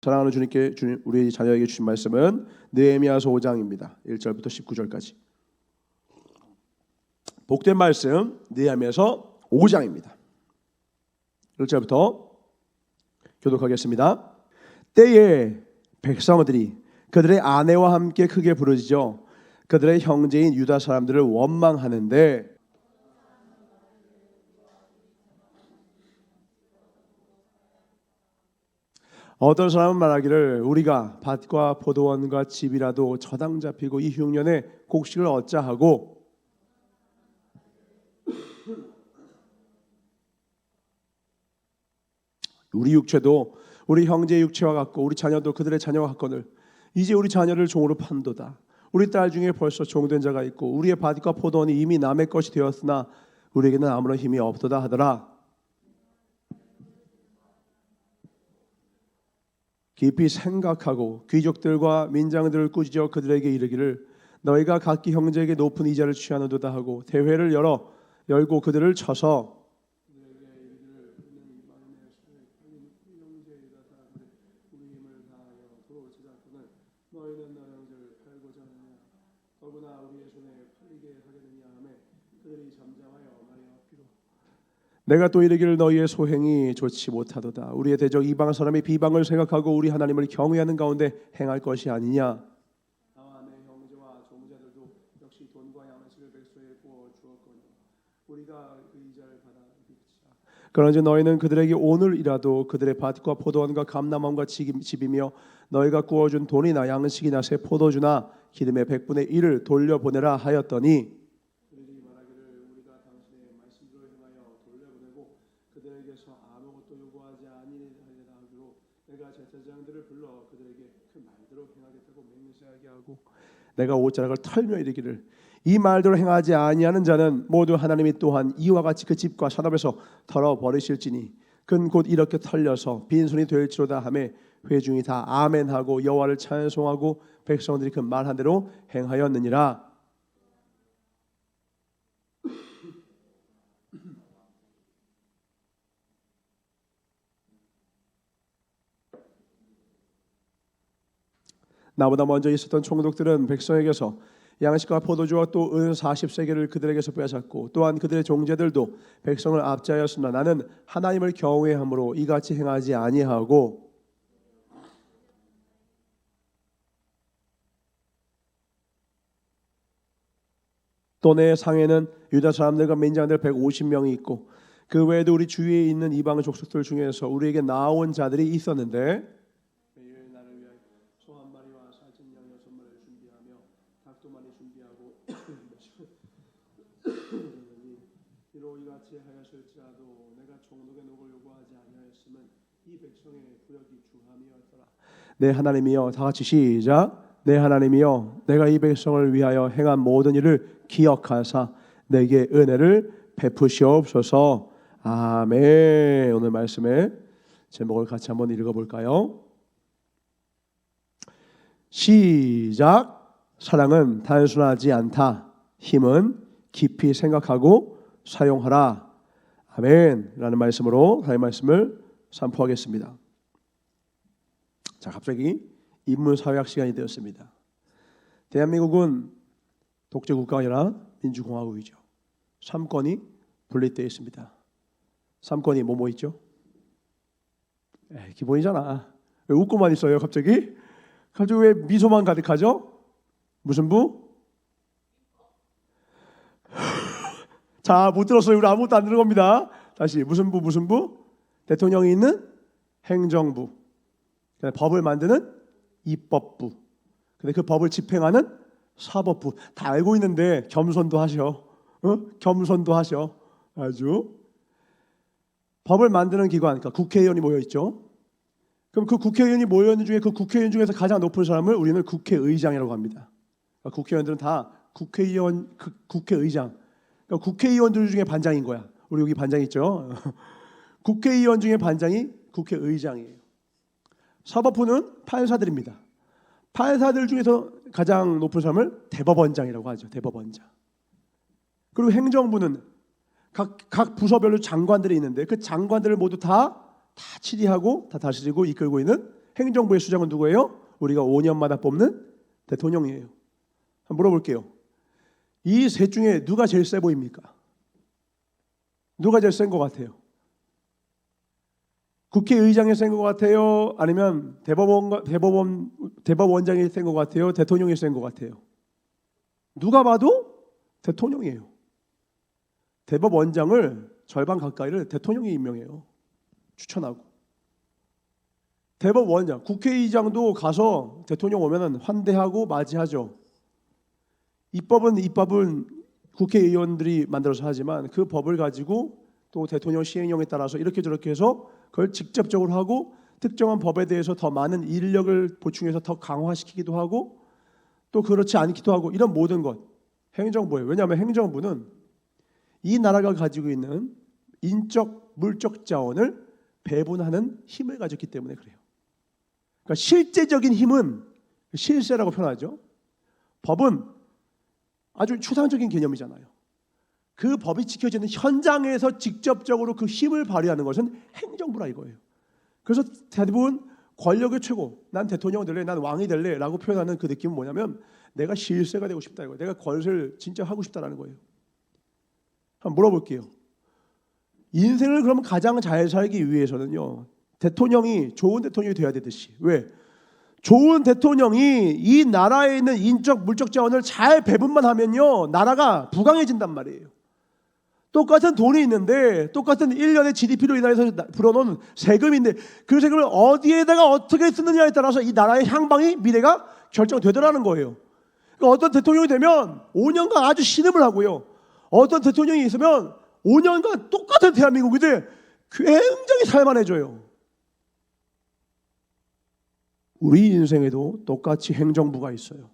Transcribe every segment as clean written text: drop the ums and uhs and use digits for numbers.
사랑하는 주님께 우리 자녀에게 주신 말씀은 느헤미야서 5장입니다. 1절부터 19절까지. 복된 말씀 느헤미야서 5장입니다. 1절부터 교독하겠습니다. 때에 백성들이 그들의 아내와 함께 크게 부르짖어 그들의 형제인 유다 사람들을 원망하는데 어떤 사람은 말하기를 우리가 밭과 포도원과 집이라도 저당 잡히고 이 흉년에 곡식을 얻자 하고 우리 육체도 우리 형제의 육체와 같고 우리 자녀도 그들의 자녀와 같거늘 이제 우리 자녀를 종으로 판도다. 우리 딸 중에 벌써 종된 자가 있고 우리의 밭과 포도원이 이미 남의 것이 되었으나 우리에게는 아무런 힘이 없도다 하더라. 깊이 생각하고 귀족들과 민장들을 꾸짖어 그들에게 이르기를 너희가 각기 형제에게 높은 이자를 취하노도다 하고 대회를 열고 그들을 쳐서 너희는 너 형제를 팔고자 하느냐 더구나 우리의 손에 팔리게 하겠느냐 하매 그들이 잠잠하여 말하기로 내가 또 이르기를 너희의 소행이 좋지 못하도다. 우리의 대적 이방 사람이 비방을 생각하고 우리 하나님을 경외하는 가운데 행할 것이 아니냐. 나와 내 형제와 종자들도 역시 돈과 양식을 백소에 구워 주었거늘 우리가 그 이자를 받아 비치자. 그런지 너희는 그들에게 오늘이라도 그들의 밭과 포도원과 감람원과 집이며 너희가 구워준 돈이나 양식이나 새 포도주나 기름의 100분의 1을 돌려보내라 하였더니 그들이 말하기를 우리가 당신의 말씀대로 행하여 돌려보내고 그들에게서 아무것도 요구하지 아니하리라 하기로 내가 제사장들을 불러 그들에게 그 말대로 행하겠다고 맹세하게 하고 내가 옷자락을 털며 이르기를 이 말대로 행하지 아니하는 자는 모두 하나님이 또한 이와 같이 그 집과 산업에서 털어버리실지니 그는 곧 이렇게 털려서 빈손이 될지로다 하매 회중이 다 아멘하고 여호와를 찬송하고 백성들이 그 말한 대로 행하였느니라. 나보다 먼저 있었던 총독들은 백성에게서 양식과 포도주와 또 은 40세겔을 그들에게서 빼앗았고 또한 그들의 종제들도 백성을 압제하였으나 나는 하나님을 경외함으로 이같이 행하지 아니하고 또 내 상에는 유다 사람들과 민장들 150명이 있고 그 외에도 우리 주위에 있는 이방 족속들 중에서 우리에게 나온 자들이 있었는데 매일 나를 위하여 소 한 마리와 살찐 양 6마리를 준비하며 닭 2마리 준비하고 비록 이같이 하였을지라도 내가 총독의 녹을 요구하지 아니하였으면 이 백성의 구역이 주함이었더라. 내 하나님이여 다 같이 시작. 내 하나님이여 내가 이 백성을 위하여 행한 모든 일을 기억하사 내게 은혜를 베푸시옵소서. 아멘. 오늘 말씀의 제목을 같이 한번 읽어볼까요? 시작. 사랑은 단순하지 않다. 힘은 깊이 생각하고 사용하라. 아멘. 라는 말씀으로 다음 말씀을 선포하겠습니다. 자, 갑자기 인문사회학 시간이 되었습니다. 대한민국은 독재국가가 아니라 민주공화국이죠. 3권이 분립되어 있습니다. 3권이 뭐뭐 있죠? 기본이잖아. 왜 웃고만 있어요 갑자기? 갑자기 왜 미소만 가득하죠? 무슨 부? 자, 못 들었어요. 우리 아무것도 안 들은 겁니다. 다시 무슨 부? 무슨 부? 대통령이 있는 행정부, 법을 만드는 입법부, 근데 그 법을 집행하는 사법부. 다 알고 있는데 겸손도 하셔. 겸손도 하셔. 아주 법을 만드는 기관, 그러니까 국회의원이 모여 있죠. 그럼 그 국회의원이 모여 있는 중에 그 국회의원 중에서 가장 높은 사람을 우리는 국회의장이라고 합니다. 그러니까 국회의원들은 다 국회의원, 국회의장. 그러니까 국회의원들 중에 반장인 거야. 우리 여기 반장 있죠. 국회의원 중에 반장이 국회의장이에요. 사법부는 판사들입니다. 판사들 중에서 가장 높은 사람을 대법원장이라고 하죠. 대법원장. 그리고 행정부는 각 부서별로 장관들이 있는데 그 장관들을 모두 다 치리하고 다 다스리고 이끌고 있는 행정부의 수장은 누구예요? 우리가 5년마다 뽑는 대통령이에요. 한번 물어볼게요. 이 셋 중에 누가 제일 세 보입니까? 누가 제일 센 것 같아요? 국회의장이 센 것 같아요? 아니면 대법원장이 센 것 같아요? 대통령이 센 것 같아요? 누가 봐도 대통령이에요. 대법원장을 절반 가까이를 대통령이 임명해요. 추천하고. 대법원장, 국회의장도 가서 대통령 오면은 환대하고 맞이하죠. 입법은 국회의원들이 만들어서 하지만 그 법을 가지고 또 대통령 시행령에 따라서 이렇게 저렇게 해서 그걸 직접적으로 하고 특정한 법에 대해서 더 많은 인력을 보충해서 더 강화시키기도 하고 또 그렇지 않기도 하고 이런 모든 것 행정부예요. 왜냐하면 행정부는 이 나라가 가지고 있는 인적, 물적 자원을 배분하는 힘을 가졌기 때문에 그래요. 그러니까 실제적인 힘은 실세라고 표현하죠. 법은 아주 추상적인 개념이잖아요. 그 법이 지켜지는 현장에서 직접적으로 그 힘을 발휘하는 것은 행정부라 이거예요. 그래서 대부분 권력의 최고, 난 대통령 될래, 난 왕이 될래 라고 표현하는 그 느낌은 뭐냐면 내가 실세가 되고 싶다 이거예요. 내가 권세를 진짜 하고 싶다라는 거예요. 한번 물어볼게요. 인생을 그러면 가장 잘 살기 위해서는요, 대통령이 좋은 대통령이 돼야 되듯이, 왜? 좋은 대통령이 이 나라에 있는 인적 물적 자원을 잘 배분만 하면요 나라가 부강해진단 말이에요. 똑같은 돈이 있는데 똑같은 1년의 GDP로 인해서 불어넣은 세금인데 그 세금을 어디에다가 어떻게 쓰느냐에 따라서 이 나라의 향방이 미래가 결정되더라는 거예요. 그러니까 어떤 대통령이 되면 5년간 아주 신음을 하고요, 어떤 대통령이 있으면 5년간 똑같은 대한민국인데 굉장히 살만해져요. 우리 인생에도 똑같이 행정부가 있어요.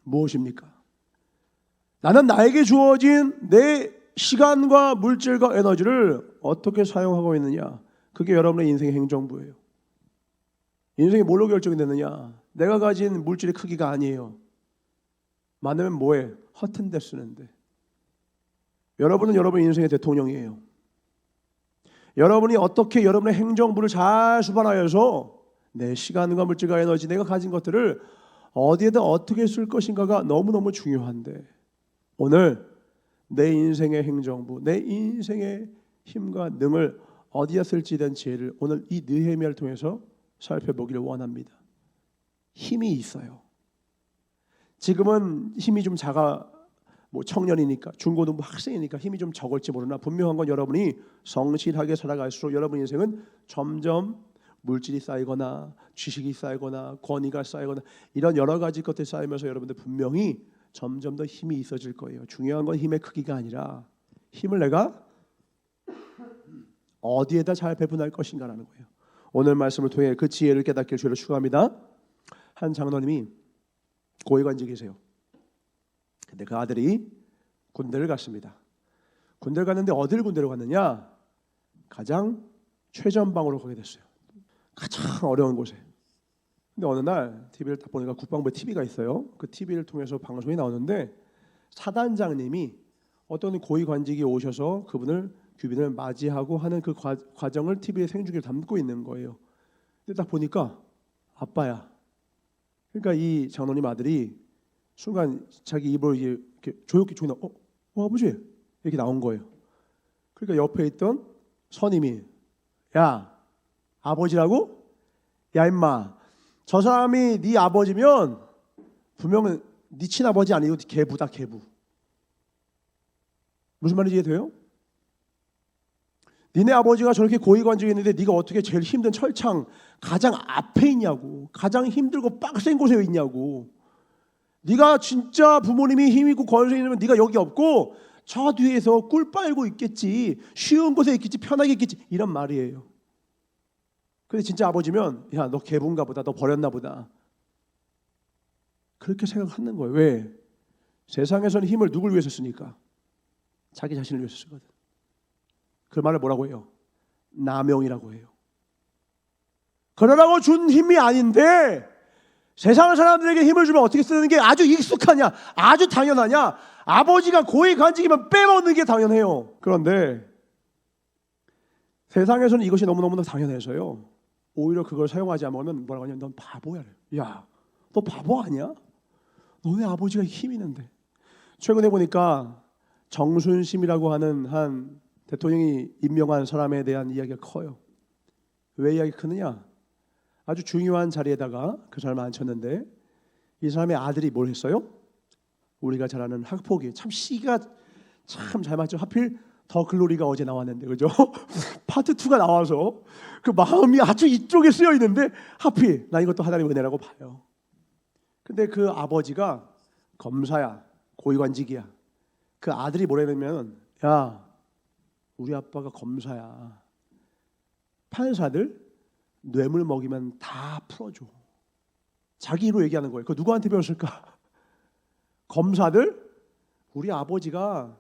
무엇입니까? 나는 나에게 주어진 내 시간과 물질과 에너지를 어떻게 사용하고 있느냐, 그게 여러분의 인생의 행정부예요. 인생이 뭘로 결정이 되느냐, 내가 가진 물질의 크기가 아니에요. 많으면 뭐해? 허튼 데 쓰는데. 여러분은 여러분 인생의 대통령이에요. 여러분이 어떻게 여러분의 행정부를 잘 수반하여서 내 시간과 물질과 에너지, 내가 가진 것들을 어디에다 어떻게 쓸 것인가가 너무너무 중요한데, 오늘 내 인생의 행정부, 내 인생의 힘과 능을 어디에 쓸지에 대한 지혜를 오늘 이 느헤미야를 통해서 살펴보기를 원합니다. 힘이 있어요. 지금은 힘이 좀 작아, 청년이니까, 중고등부 학생이니까 힘이 좀 적을지 모르나 분명한 건 여러분이 성실하게 살아갈수록 여러분 인생은 점점 물질이 쌓이거나 지식이 쌓이거나 권위가 쌓이거나 이런 여러 가지 것들이 쌓이면서 여러분들 분명히 점점 더 힘이 있어질 거예요. 중요한 건 힘의 크기가 아니라 힘을 내가 어디에다 잘 배분할 것인가라는 거예요. 오늘 말씀을 통해 그 지혜를 깨닫길 주로 축원합니다. 한 장로님이 고위관직에 계세요. 근데 그 아들이 군대를 갔습니다. 군대를 갔는데 어딜 군대로 갔느냐? 가장 최전방으로 가게 됐어요. 가장 어려운 곳에. 근데 어느 날 TV를 딱 보니까 국방부에 TV가 있어요. 그 TV를 통해서 방송이 나오는데 사단장님이 어떤 고위관직이 오셔서 그분을 귀빈을 맞이하고 하는 그 과정을 TV에 생중계를 담고 있는 거예요. 근데 딱 보니까 아빠야. 그러니까 이 장로님 아들이 순간 자기 입으로 이렇게 조용히 아버지 이렇게 나온 거예요. 그러니까 옆에 있던 선임이 야 아버지라고? 야 임마 저 사람이 네 아버지면 분명히 네 친아버지 아니고 개부다 개부. 무슨 말인지 이해돼요? 니네 아버지가 저렇게 고위관직에 있는데 네가 어떻게 제일 힘든 철창 가장 앞에 있냐고, 가장 힘들고 빡센 곳에 있냐고. 네가 진짜 부모님이 힘있고 권세 있으면 네가 여기 없고 저 뒤에서 꿀 빨고 있겠지, 쉬운 곳에 있겠지, 편하게 있겠지, 이런 말이에요. 근데 진짜 아버지면 야 너 개분가 보다, 너 버렸나 보다, 그렇게 생각하는 거예요. 왜? 세상에서는 힘을 누굴 위해서 쓰니까? 자기 자신을 위해서 쓰거든. 그 말을 뭐라고 해요? 남용이라고 해요. 그러라고 준 힘이 아닌데 세상 사람들에게 힘을 주면 어떻게 쓰는 게 아주 익숙하냐, 아주 당연하냐. 아버지가 고위관직이면 빼먹는 게 당연해요. 그런데 세상에서는 이것이 너무너무 당연해서요, 오히려 그걸 사용하지 않으면 뭐라고 하냐면 넌 바보야. 야, 너 바보 아니야? 너네 아버지가 힘 있는데. 최근에 보니까 정순심이라고 하는 한 대통령이 임명한 사람에 대한 이야기가 커요. 왜 이야기 크느냐? 아주 중요한 자리에다가 그 사람을 앉혔는데 이 사람의 아들이 뭘 했어요? 우리가 잘 아는 학폭위. 참 시가 참 잘 맞죠. 하필 더 글로리가 어제 나왔는데 그죠? 파트 2가 나와서 그 마음이 아주 이쪽에 쓰여 있는데 하필 나 이것도 하나님의 은혜라고 봐요. 근데 그 아버지가 검사야, 고위관직이야. 그 아들이 뭐라냐면 야, 우리 아빠가 검사야. 판사들 뇌물 먹이면 다 풀어줘. 자기 이로 얘기하는 거예요. 그 누구한테 배웠을까? 검사들 우리 아버지가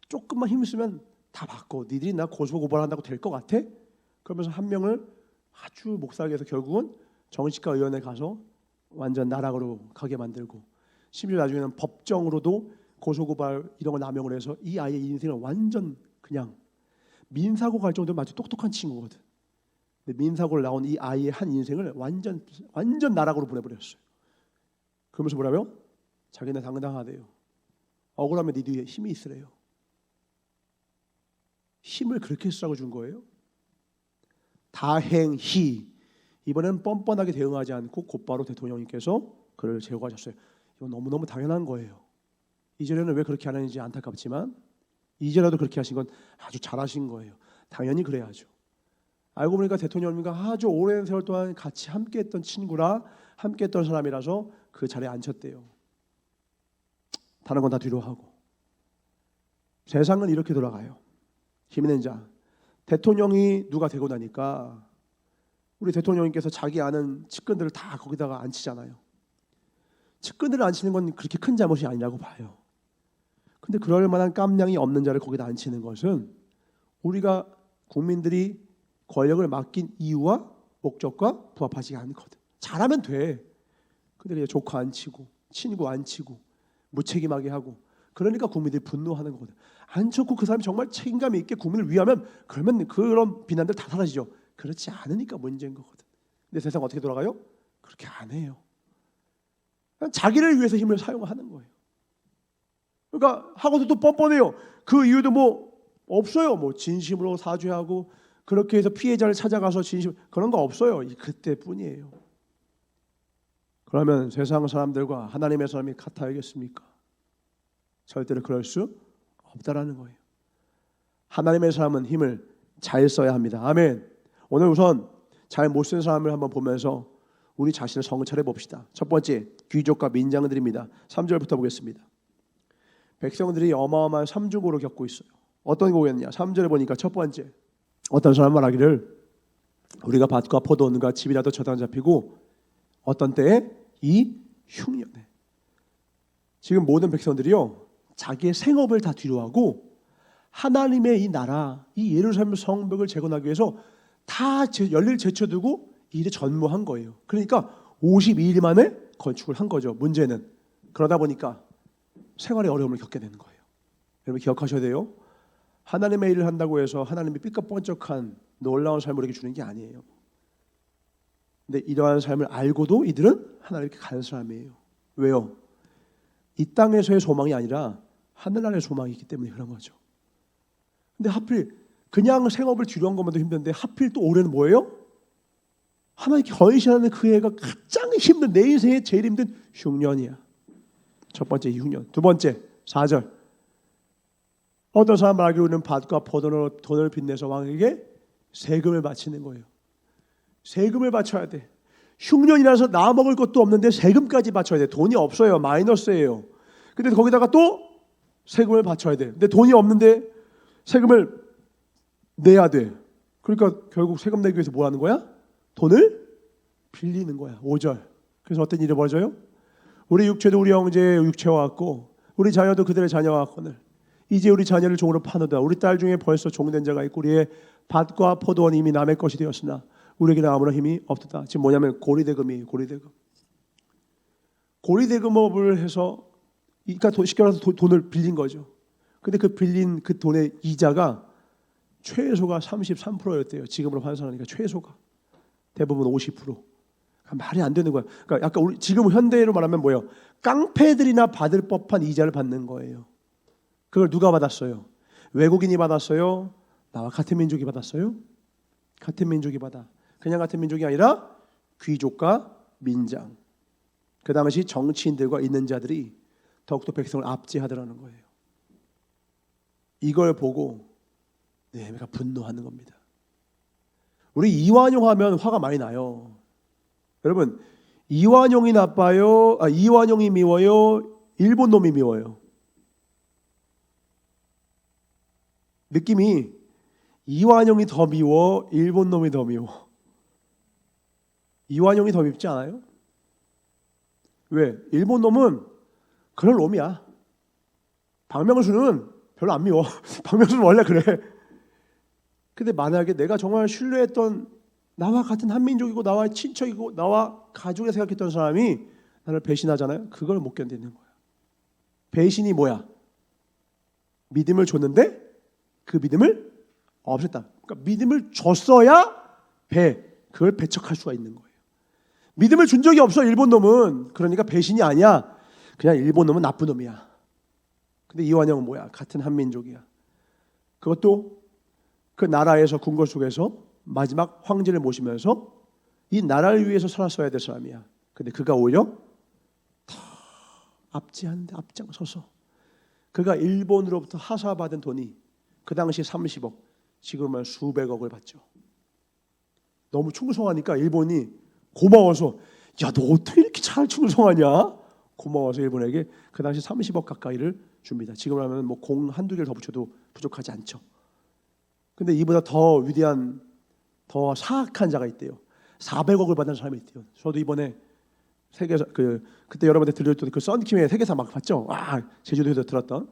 조금만 힘쓰면 다 받고 니들이 나 고소고발한다고 될 것 같아? 그러면서 한 명을 아주 목사에게 해서 결국은 정치과 의원에 가서 완전 나락으로 가게 만들고 심지어 나중에는 법정으로도 고소고발 이런 걸 남용을 해서 이 아이의 인생을 완전 그냥 민사고 갈 정도로 아주 똑똑한 친구거든. 근데 민사고를 나온 이 아이의 한 인생을 완전 나락으로 보내버렸어요. 그러면서 뭐라며? 자기네 당당하대요. 억울하면 네 뒤에 힘이 있으래요. 힘을 그렇게 쓰라고 준 거예요. 다행히 이번엔 뻔뻔하게 대응하지 않고 곧바로 대통령님께서 그를 제거하셨어요. 이건 너무너무 당연한 거예요. 이전에는 왜 그렇게 안 하는지 안타깝지만 이제라도 그렇게 하신 건 아주 잘하신 거예요. 당연히 그래야죠. 알고 보니까 대통령님과 아주 오랜 세월 동안 같이 함께했던 친구라 함께했던 사람이라서 그 자리에 앉혔대요. 다른 건 다 뒤로 하고. 세상은 이렇게 돌아가요. 힘 있는 자. 대통령이 누가 되고 나니까 우리 대통령님께서 자기 아는 측근들을 다 거기다가 앉히잖아요. 측근들을 앉히는 건 그렇게 큰 잘못이 아니라고 봐요. 근데 그럴 만한 깜냥이 없는 자를 거기다 앉히는 것은 우리가 국민들이 권력을 맡긴 이유와 목적과 부합하지 않거든. 잘하면 돼. 근데 그냥 조카 앉히고 친구 앉히고 무책임하게 하고 그러니까 국민들이 분노하는 거거든. 앉혔고 그 사람이 정말 책임감 있게 국민을 위하면 그러면 그런 비난들 다 사라지죠. 그렇지 않으니까 문제인 거거든. 근데 세상 어떻게 돌아가요? 그렇게 안 해요. 자기를 위해서 힘을 사용하는 거예요. 그러니까 하고도 또 뻔뻔해요. 그 이유도 뭐 없어요. 뭐 진심으로 사죄하고 그렇게 해서 피해자를 찾아가서 진심 그런 거 없어요. 그때뿐이에요. 그러면 세상 사람들과 하나님의 사람이 같아야겠습니까? 절대로 그럴 수 없다라는 거예요. 하나님의 사람은 힘을 잘 써야 합니다. 아멘. 오늘 우선 잘 못 쓴 사람을 한번 보면서 우리 자신을 성찰해 봅시다. 첫 번째, 귀족과 민장들입니다. 3절부터 보겠습니다. 백성들이 어마어마한 삼중고를 겪고 있어요. 어떤 고였냐? 3절에 보니까 첫 번째, 어떤 사람 말하기를 우리가 밭과 포도원과 집이라도 저당 잡히고 어떤 때에 이 흉년에. 지금 모든 백성들이요 자기의 생업을 다 뒤로하고 하나님의 이 나라, 이 예루살렘 성벽을 재건하기 위해서 다 열일 제쳐두고 이 일에 전무한 거예요. 그러니까 52일 만에 건축을 한 거죠. 문제는 그러다 보니까 생활의 어려움을 겪게 되는 거예요. 여러분 기억하셔야 돼요. 하나님의 일을 한다고 해서 하나님이 삐까뻔쩍한 놀라운 삶을 이렇게 주는 게 아니에요. 근데 이러한 삶을 알고도 이들은 하나님께 가는 사람이에요. 왜요? 이 땅에서의 소망이 아니라 하늘나라의 소망이 있기 때문에 그런 거죠. 근데 하필 그냥 생업을 뒤로한 것만도 힘든데 하필 또 올해는 뭐예요? 하나님께 헌신하는 그 해가 가장 힘든 내 인생에 제일 힘든 흉년이야. 첫 번째 흉년. 두 번째 4절. 어떤 사람 말하기로는 밭과 포도원으로 돈을 빚내서 왕에게 세금을 바치는 거예요. 세금을 바쳐야 돼. 흉년이라서 나 먹을 것도 없는데 세금까지 바쳐야 돼. 돈이 없어요. 마이너스예요. 근데 거기다가 또 세금을 바쳐야 돼. 근데 돈이 없는데 세금을 내야 돼. 그러니까 결국 세금 내기 위해서 뭐 하는 거야? 돈을 빌리는 거야. 5절. 그래서 어떤 일이 벌어져요? 우리 육체도 우리 형제의 육체와 같고 우리 자녀도 그들의 자녀와 같거늘 이제 우리 자녀를 종으로 파노다. 우리 딸 중에 벌써 종된 자가 있고 우리의 밭과 포도원이 이미 남의 것이 되었으나 우리에게는 아무런 힘이 없다. 지금 뭐냐면 고리대금이에요. 고리대금. 고리대금업을 해서 그러니까 쉽게 말해서 돈을 빌린 거죠. 근데 그 빌린 그 돈의 이자가 최소가 33%였대요. 지금으로 환산하니까 최소가. 대부분 50%. 말이 안 되는 거야. 그러니까 약간 우리 지금 현대로 말하면 뭐예요? 깡패들이나 받을 법한 이자를 받는 거예요. 그걸 누가 받았어요? 외국인이 받았어요? 나와 같은 민족이 받았어요? 같은 민족이 받아. 그냥 같은 민족이 아니라 귀족과 민장, 그 당시 정치인들과 있는 자들이 더욱더 백성을 압제하더라는 거예요. 이걸 보고 느헤미야가 분노하는 겁니다. 우리 이완용 하면 화가 많이 나요. 여러분, 이완용이 나빠요? 이완용이 미워요? 일본 놈이 미워요? 느낌이 이완용이 더 미워? 일본 놈이 더 미워? 이완용이 더 밉지 않아요? 왜? 일본 놈은 그럴 놈이야. 박명수는 별로 안 미워. 박명수는 원래 그래. 근데 만약에 내가 정말 신뢰했던 나와 같은 한민족이고 나와 친척이고 나와 가족이 생각했던 사람이 나를 배신하잖아요. 그걸 못 견디는 거야. 배신이 뭐야? 믿음을 줬는데 그 믿음을 없앴다. 그러니까 믿음을 줬어야 그걸 배척할 수가 있는 거예요. 믿음을 준 적이 없어 일본 놈은. 그러니까 배신이 아니야. 그냥 일본 놈은 나쁜 놈이야. 근데 이완영은 뭐야? 같은 한민족이야. 그것도 그 나라에서 궁궐 속에서 마지막 황제를 모시면서 이 나라를 위해서 살았어야 될 사람이야. 근데 그가 오히려 다 압제하는데 앞장서서 그가 일본으로부터 하사받은 돈이 그 당시 30억, 지금은 수백억을 받죠. 너무 충성하니까 일본이 고마워서 야, 너 어떻게 이렇게 잘 충성하냐? 고마워서 일본에게 그 당시 30억 가까이를 줍니다. 지금 하면 뭐 공 한두 개를 더 붙여도 부족하지 않죠. 근데 이보다 더 위대한, 더 사악한 자가 있대요. 400억을 받는 사람이 있대요. 저도 이번에 세계사 그때 여러분한테 들려줬던 그 썬킴의 세계사 막 봤죠. 제주도에서 들었던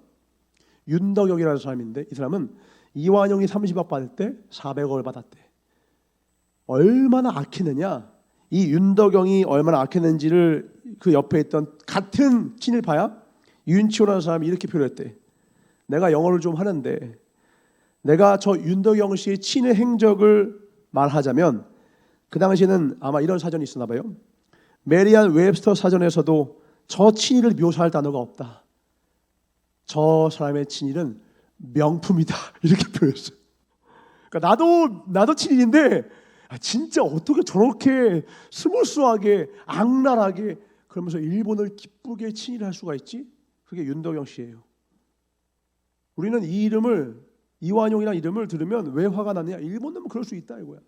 윤덕영이라는 사람인데 이 사람은 이완용이 30억 받을 때 400억을 받았대. 얼마나 악했느냐? 이 윤덕영이 얼마나 악했는지를 그 옆에 있던 같은 친일파야 윤치호라는 사람이 이렇게 표현했대. 내가 영어를 좀 하는데 내가 저 윤덕영 씨의 친일 행적을 말하자면 그 당시에는 아마 이런 사전이 있었나 봐요. 메리안 웹스터 사전에서도 저 친일을 묘사할 단어가 없다. 저 사람의 친일은 명품이다. 이렇게 표현했어요. 그러니까 나도 친일인데 진짜 어떻게 저렇게 스무스하게 악랄하게 그러면서 일본을 기쁘게 친일할 수가 있지? 그게 윤덕영 씨예요. 우리는 이 이름을 이완용이라는 이름을 들으면 왜 화가 나느냐? 일본 놈은 그럴 수 있다 이거야.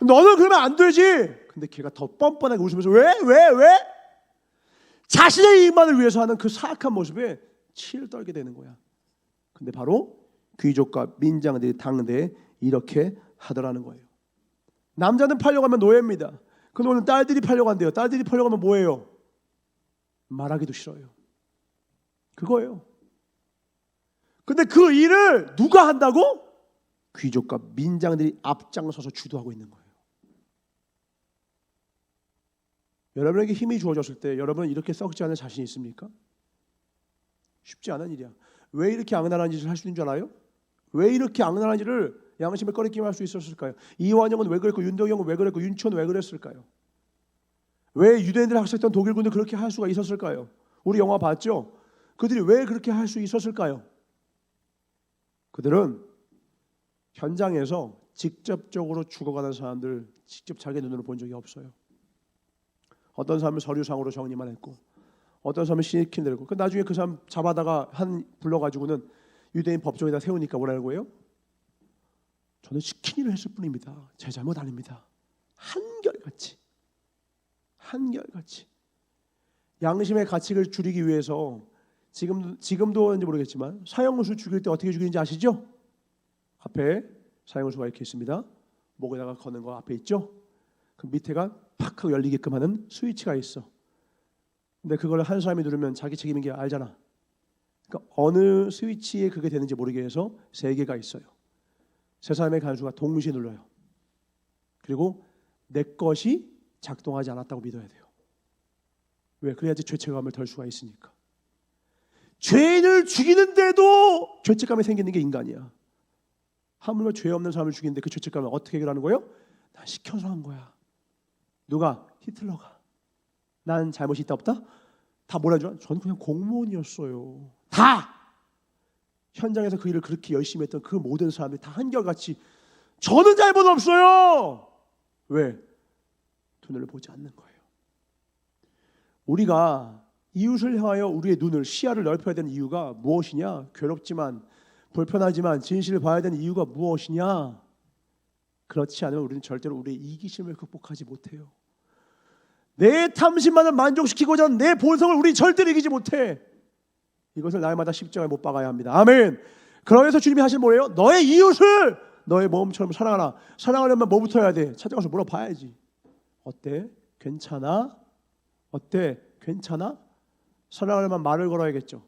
너는 그러면 안 되지. 근데 걔가 더 뻔뻔하게 웃으면서 왜? 자신의 이익만을 위해서 하는 그 사악한 모습에 치를 떨게 되는 거야. 근데 바로 귀족과 민장들이 당대에 이렇게 하더라는 거예요. 남자는 팔려가면 노예입니다. 그 노예는 딸들이 팔려간대요. 딸들이 팔려가면 뭐예요? 말하기도 싫어요. 그거예요. 근데 그 일을 누가 한다고? 귀족과 민장들이 앞장서서 주도하고 있는 거예요. 여러분에게 힘이 주어졌을 때 여러분은 이렇게 썩지 않을 자신이 있습니까? 쉽지 않은 일이야. 왜 이렇게 악랄한 짓을 할 수 있는 줄 알아요? 왜 이렇게 악랄한 일을 양심에 꺼리끼며 할 수 있었을까요? 이완영은 왜 그랬고 윤덕영은 왜 그랬고 윤치호는 왜 그랬을까요? 왜 유대인들 학살했던 독일군들 그렇게 할 수가 있었을까요? 우리 영화 봤죠? 그들이 왜 그렇게 할 수 있었을까요? 그들은 현장에서 직접적으로 죽어가는 사람들 직접 자기 눈으로 본 적이 없어요. 어떤 사람은 서류상으로 정리만 했고 어떤 사람은 시킨 대로. 그 나중에 그 사람 잡아다가 불러가지고는 유대인 법정에다 세우니까 뭐라고 해요? 저는 시킨 일을 했을 뿐입니다. 제 잘못 아닙니다. 한결같이 양심의 가책을 줄이기 위해서 지금도인지 모르겠지만 사형수 죽일 때 어떻게 죽이는지 아시죠? 앞에 사형수가 이렇게 있습니다. 목에다가 거는 거 앞에 있죠? 그 밑에가 팍 하고 열리게끔 하는 스위치가 있어. 근데 그걸 한 사람이 누르면 자기 책임인 게 알잖아. 그러니까 어느 스위치에 그게 되는지 모르게 해서 3개가 있어요. 3사람의 간수가 동시에 눌러요. 그리고 내 것이 작동하지 않았다고 믿어야 돼요. 왜? 그래야지 죄책감을 덜 수가 있으니까. 죄인을 죽이는데도 죄책감이 생기는 게 인간이야. 하물며 죄 없는 사람을 죽이는데 그 죄책감을 어떻게 해결하는 거예요? 난 시켜서 한 거야. 누가? 히틀러가. 난 잘못이 있다 없다? 다 뭐라 줘? 저는 그냥 공무원이었어요. 다! 현장에서 그 일을 그렇게 열심히 했던 그 모든 사람들이 다 한결같이 저는 잘못 없어요. 왜? 눈을 보지 않는 거예요. 우리가 이웃을 향하여 우리의 눈을, 시야를 넓혀야 되는 이유가 무엇이냐? 괴롭지만 불편하지만 진실을 봐야 되는 이유가 무엇이냐? 그렇지 않으면 우리는 절대로 우리의 이기심을 극복하지 못해요. 내 탐심만을 만족시키고자 하는 내 본성을 우리 절대로 이기지 못해. 이것을 날마다 십자가에 못 박아야 합니다. 아멘. 그러면서 주님이 하신 뭐예요? 너의 이웃을 너의 몸처럼 사랑하라. 사랑하려면 뭐부터 해야 돼? 찾아가서 물어봐야지. 어때? 괜찮아? 어때? 괜찮아? 사랑하려면 말을 걸어야겠죠.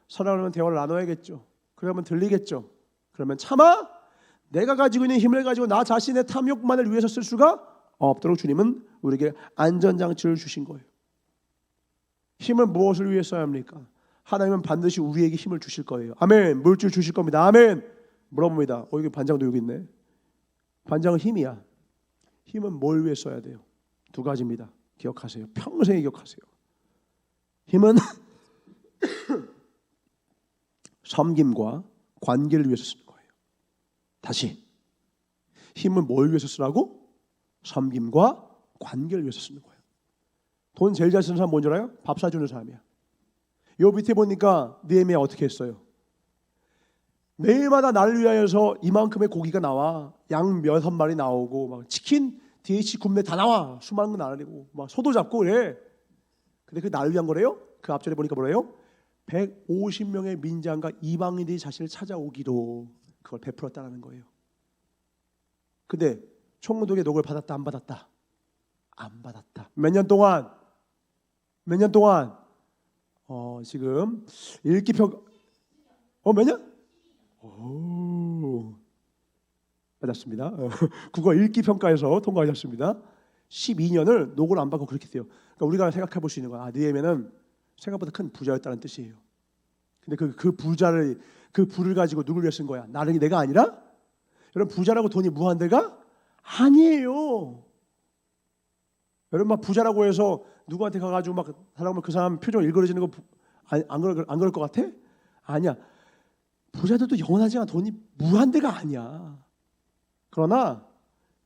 사랑하려면 대화를 나눠야겠죠. 그러면 들리겠죠. 그러면 참아? 내가 가지고 있는 힘을 가지고 나 자신의 탐욕만을 위해서 쓸 수가 없도록 주님은 우리에게 안전장치를 주신 거예요. 힘은 무엇을 위해 써야 합니까? 하나님은 반드시 우리에게 힘을 주실 거예요. 아멘. 물질 주실 겁니다. 아멘. 물어봅니다. 여기 반장도 여기 있네. 반장은 힘이야. 힘은 뭘 위해 써야 돼요? 두 가지입니다. 기억하세요. 평생에 기억하세요. 힘은 섬김과 관계를 위해서 쓰는 거예요. 다시, 힘은 뭘 위해서 쓰라고? 섬김과 관계를 위해서 쓰는 거예요. 돈 제일 잘 쓰는 사람 뭔지 알아요? 밥 사주는 사람이야. 요 밑에 보니까 느헤미야 어떻게 했어요? 매일마다 나를 위하여서 이만큼의 고기가 나와. 양 6마리 나오고 막 치킨, DH 굽네 다 나와. 수많은 거 나르고 막 소도 잡고 그래. 근데 그게 나를 위한 거래요? 그 앞절에 보니까 뭐래요? 150명의 민장과 이방인들이 자신을 찾아오기로 그걸 베풀었다는 거예요. 근데 총무독의 녹을 받았다 안 받았다? 안 받았다. 몇 년 동안? 지금 읽기평 몇 년? 오, 맞았습니다. 국어 읽기평가에서 통과하셨습니다. 12년을 녹을 안 받고 그렇게 돼요. 그러니까 우리가 생각해 볼 수 있는 거야. 느헤미야는 생각보다 큰 부자였다는 뜻이에요. 근데 그 부자를 그 부를 가지고 누굴 위해 쓴 거야? 나를 내가 아니라? 여러분 부자라고 돈이 무한대가 아니에요. 여러분 막 부자라고 해서 누구한테 가가지고 막 하라고 그 사람 표정 일그러지는 거 안 그럴 것 같아? 아니야. 부자들도 영원하지만 돈이 무한대가 아니야. 그러나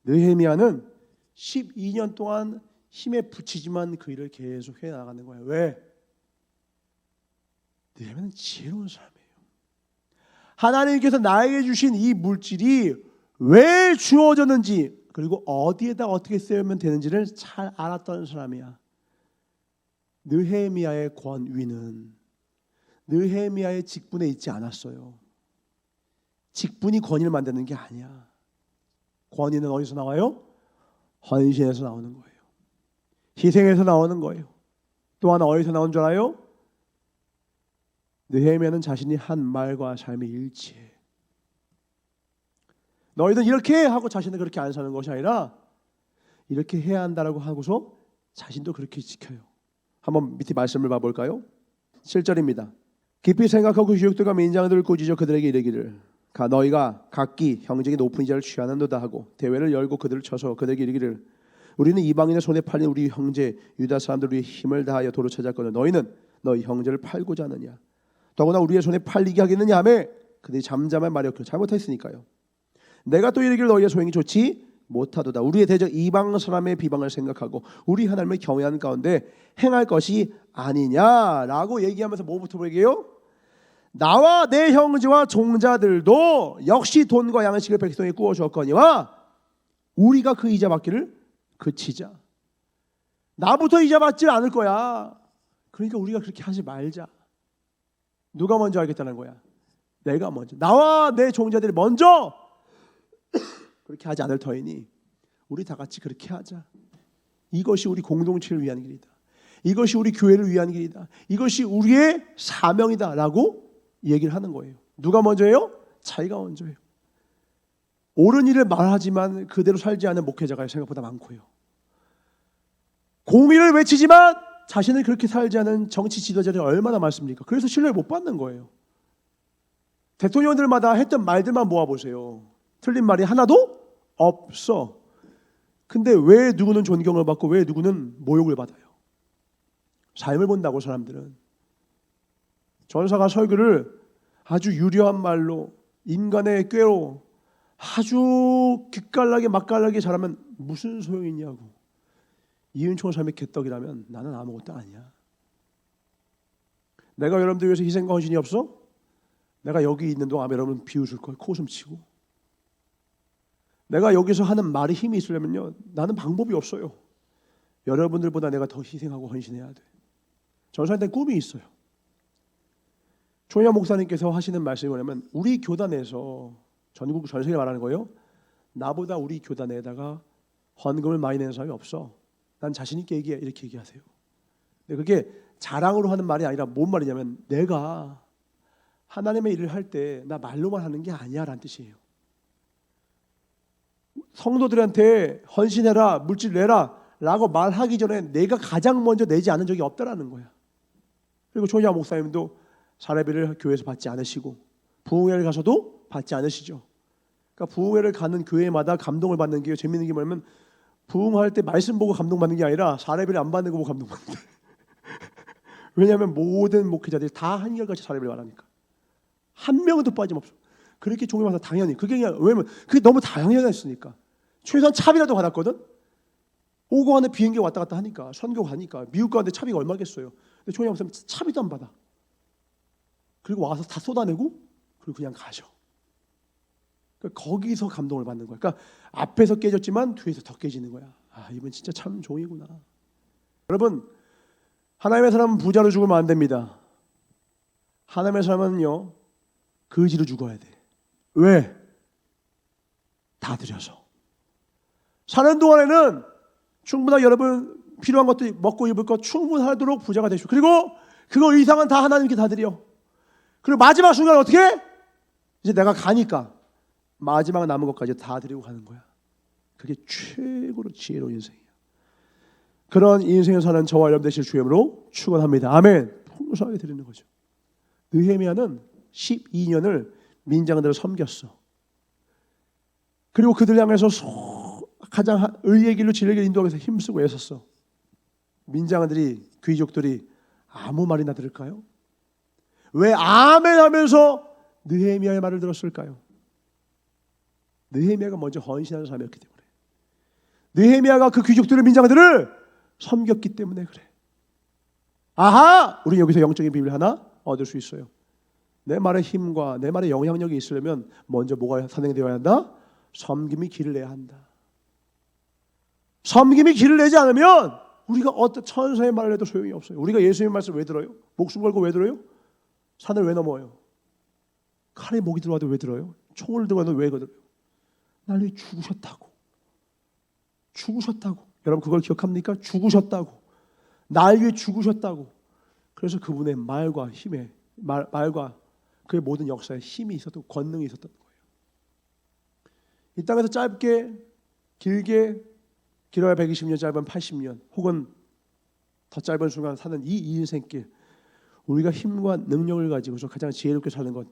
느헤미야는 12년 동안 힘에 부치지만 그 일을 계속 해 나가는 거예요. 왜? 느헤미야는 지혜로운 사람이에요. 하나님께서 나에게 주신 이 물질이 왜 주어졌는지 그리고 어디에다 어떻게 쓰면 되는지를 잘 알았던 사람이야. 느헤미야의 권위는 느헤미야의 직분에 있지 않았어요. 직분이 권위를 만드는 게 아니야. 권위는 어디서 나와요? 헌신에서 나오는 거예요. 희생에서 나오는 거예요. 또 하나 어디서 나온 줄 알아요? 느헤미야는 자신이 한 말과 삶이 일치해. 너희들 이렇게 해 하고 자신은 그렇게 안 사는 것이 아니라 이렇게 해야 한다라고 하고서 자신도 그렇게 지켜요. 한번 밑에 말씀을 봐볼까요? 7절입니다. 깊이 생각하고 유혹들과 민장들을 꾸짖어 그들에게 이르기를 너희가 각기 형제에게 높은 이자를 취하는도다 하고 대회를 열고 그들을 쳐서 그들에게 이르기를 우리는 이방인의 손에 팔린 우리 형제 유다 사람들 위에 힘을 다하여 도로 찾았거늘 너희는 너희 형제를 팔고자 하느냐 더구나 우리의 손에 팔리게 하겠느냐 하매 그들이 잠잠한 말이었기로 잘못했으니까요. 내가 또 이르기를 너희의 소행이 좋지 못하도다. 우리의 대적 이방 사람의 비방을 생각하고 우리 하나님을 경외하는 가운데 행할 것이 아니냐라고 얘기하면서 뭐부터 얘기해요? 나와 내 형제와 종자들도 역시 돈과 양식을 백성에 구워 주었거니와 우리가 그 이자 받기를 그치자. 나부터 이자 받지 않을 거야. 그러니까 우리가 그렇게 하지 말자. 누가 먼저 알겠다는 거야? 내가 먼저. 나와 내 종자들이 먼저 그렇게 하지 않을 터이니 우리 다 같이 그렇게 하자. 이것이 우리 공동체를 위한 길이다. 이것이 우리 교회를 위한 길이다. 이것이 우리의 사명이다라고 얘기를 하는 거예요. 누가 먼저예요? 자기가 먼저예요. 옳은 일을 말하지만 그대로 살지 않는 목회자가 생각보다 많고요. 공의를 외치지만 자신을 그렇게 살지 않은 정치 지도자들이 얼마나 많습니까? 그래서 신뢰를 못 받는 거예요. 대통령들마다 했던 말들만 모아보세요. 틀린 말이 하나도 없어. 근데 왜 누구는 존경을 받고 왜 누구는 모욕을 받아요? 삶을 본다고 사람들은. 전사가 설교를 아주 유려한 말로 인간의 꾀로 아주 기깔나게 맛깔나게 잘하면 무슨 소용이 있냐고. 이은총의 삶이 개떡이라면 나는 아무것도 아니야. 내가 여러분들 위해서 희생과 헌신이 없어? 내가 여기 있는 동안 여러분 비웃을 거예요. 코웃음 치고. 내가 여기서 하는 말이 힘이 있으려면요, 나는 방법이 없어요. 여러분들보다 내가 더 희생하고 헌신해야 돼. 전사한테 꿈이 있어요. 조희아 목사님께서 하시는 말씀이 뭐냐면, 우리 교단에서 전국 전 세계 말하는 거예요. 나보다 우리 교단에다가 헌금을 많이 내는 사람이 없어. 난 자신 있게 얘기해. 이렇게 얘기하세요. 근데 그게 자랑으로 하는 말이 아니라 뭔 말이냐면, 내가 하나님의 일을 할 때 나 말로만 하는 게 아니야 라는 뜻이에요. 성도들한테 헌신해라, 물질 내라 라고 말하기 전에 내가 가장 먼저 내지 않은 적이 없다라는 거야. 그리고 조희아 목사님도 사례비를 교회에서 받지 않으시고 부흥회를 가서도 받지 않으시죠. 그러니까 부흥회를 가는 교회마다 감동을 받는 게 재밌는 게 뭐냐면, 부흥할 때 말씀 보고 감동받는 게 아니라 사례비를 안 받는 거 보고 감동받는다. 왜냐하면 모든 목회자들이 다 한결같이 사례비를 말하니까 한 명도 빠짐없어. 그렇게 종교마다 당연히 그게 그냥, 왜냐면 그게 너무 당연했으니까. 최소한 차비라도 받았거든. 오고 가는 비행기 왔다 갔다 하니까, 선교 가니까 미국 가는데 차비가 얼마겠어요. 근데 조희아 목사님 차비도 안 받아. 그리고 와서 다 쏟아내고 그리고 그냥 가셔. 그러니까 거기서 감동을 받는 거야. 그러니까 앞에서 깨졌지만 뒤에서 더 깨지는 거야. 아, 이분 진짜 참 종이구나. 여러분, 하나님의 사람은 부자로 죽으면 안 됩니다. 하나님의 사람은요, 거지로 죽어야 돼. 왜? 다 드려서. 사는 동안에는 충분하게 여러분 필요한 것도 먹고 입을 것 충분하도록 부자가 되시고, 그리고 그거 이상은 다 하나님께 다 드려. 그리고 마지막 순간 어떻게? 이제 내가 가니까 마지막 남은 것까지 다 드리고 가는 거야. 그게 최고로 지혜로운 인생이야. 그런 인생을 사는 저와 여러분 되실 주님으로 축원합니다. 아멘. 풍성하게 드리는 거죠. 느헤미야는 12년을 민장들을 섬겼어. 그리고 그들 향해서 가장 의의 길로 진리의 길로 인도하기 위해서 힘쓰고 애썼어. 민장들이, 귀족들이 아무 말이나 들을까요? 왜 아멘 하면서 느헤미야의 말을 들었을까요? 느헤미야가 먼저 헌신하는 사람이었기 때문에. 느헤미야가 그 귀족들의 민장들을 섬겼기 때문에 그래. 아하! 우리 여기서 영적인 비밀 하나 얻을 수 있어요. 내 말의 힘과 내 말의 영향력이 있으려면 먼저 뭐가 선행되어야 한다? 섬김이 길을 내야 한다. 섬김이 길을 내지 않으면 우리가 어떤 천사의 말을 해도 소용이 없어요. 우리가 예수님의 말씀 왜 들어요? 목숨 걸고 왜 들어요? 산을 왜 넘어요? 칼에 목이 들어와도 왜 들어요? 총을 들어와도 왜 들어요? 날 위해 죽으셨다고. 죽으셨다고. 여러분 그걸 기억합니까? 죽으셨다고. 날 위해 죽으셨다고. 그래서 그분의 말과 힘에 말과 그의 모든 역사에 힘이 있었고 권능이 있었던 거예요. 이 땅에서 짧게 길게 길어야 120년, 짧은 80년 혹은 더 짧은 순간 사는 이 인생길, 우리가 힘과 능력을 가지고서 가장 지혜롭게 사는 것,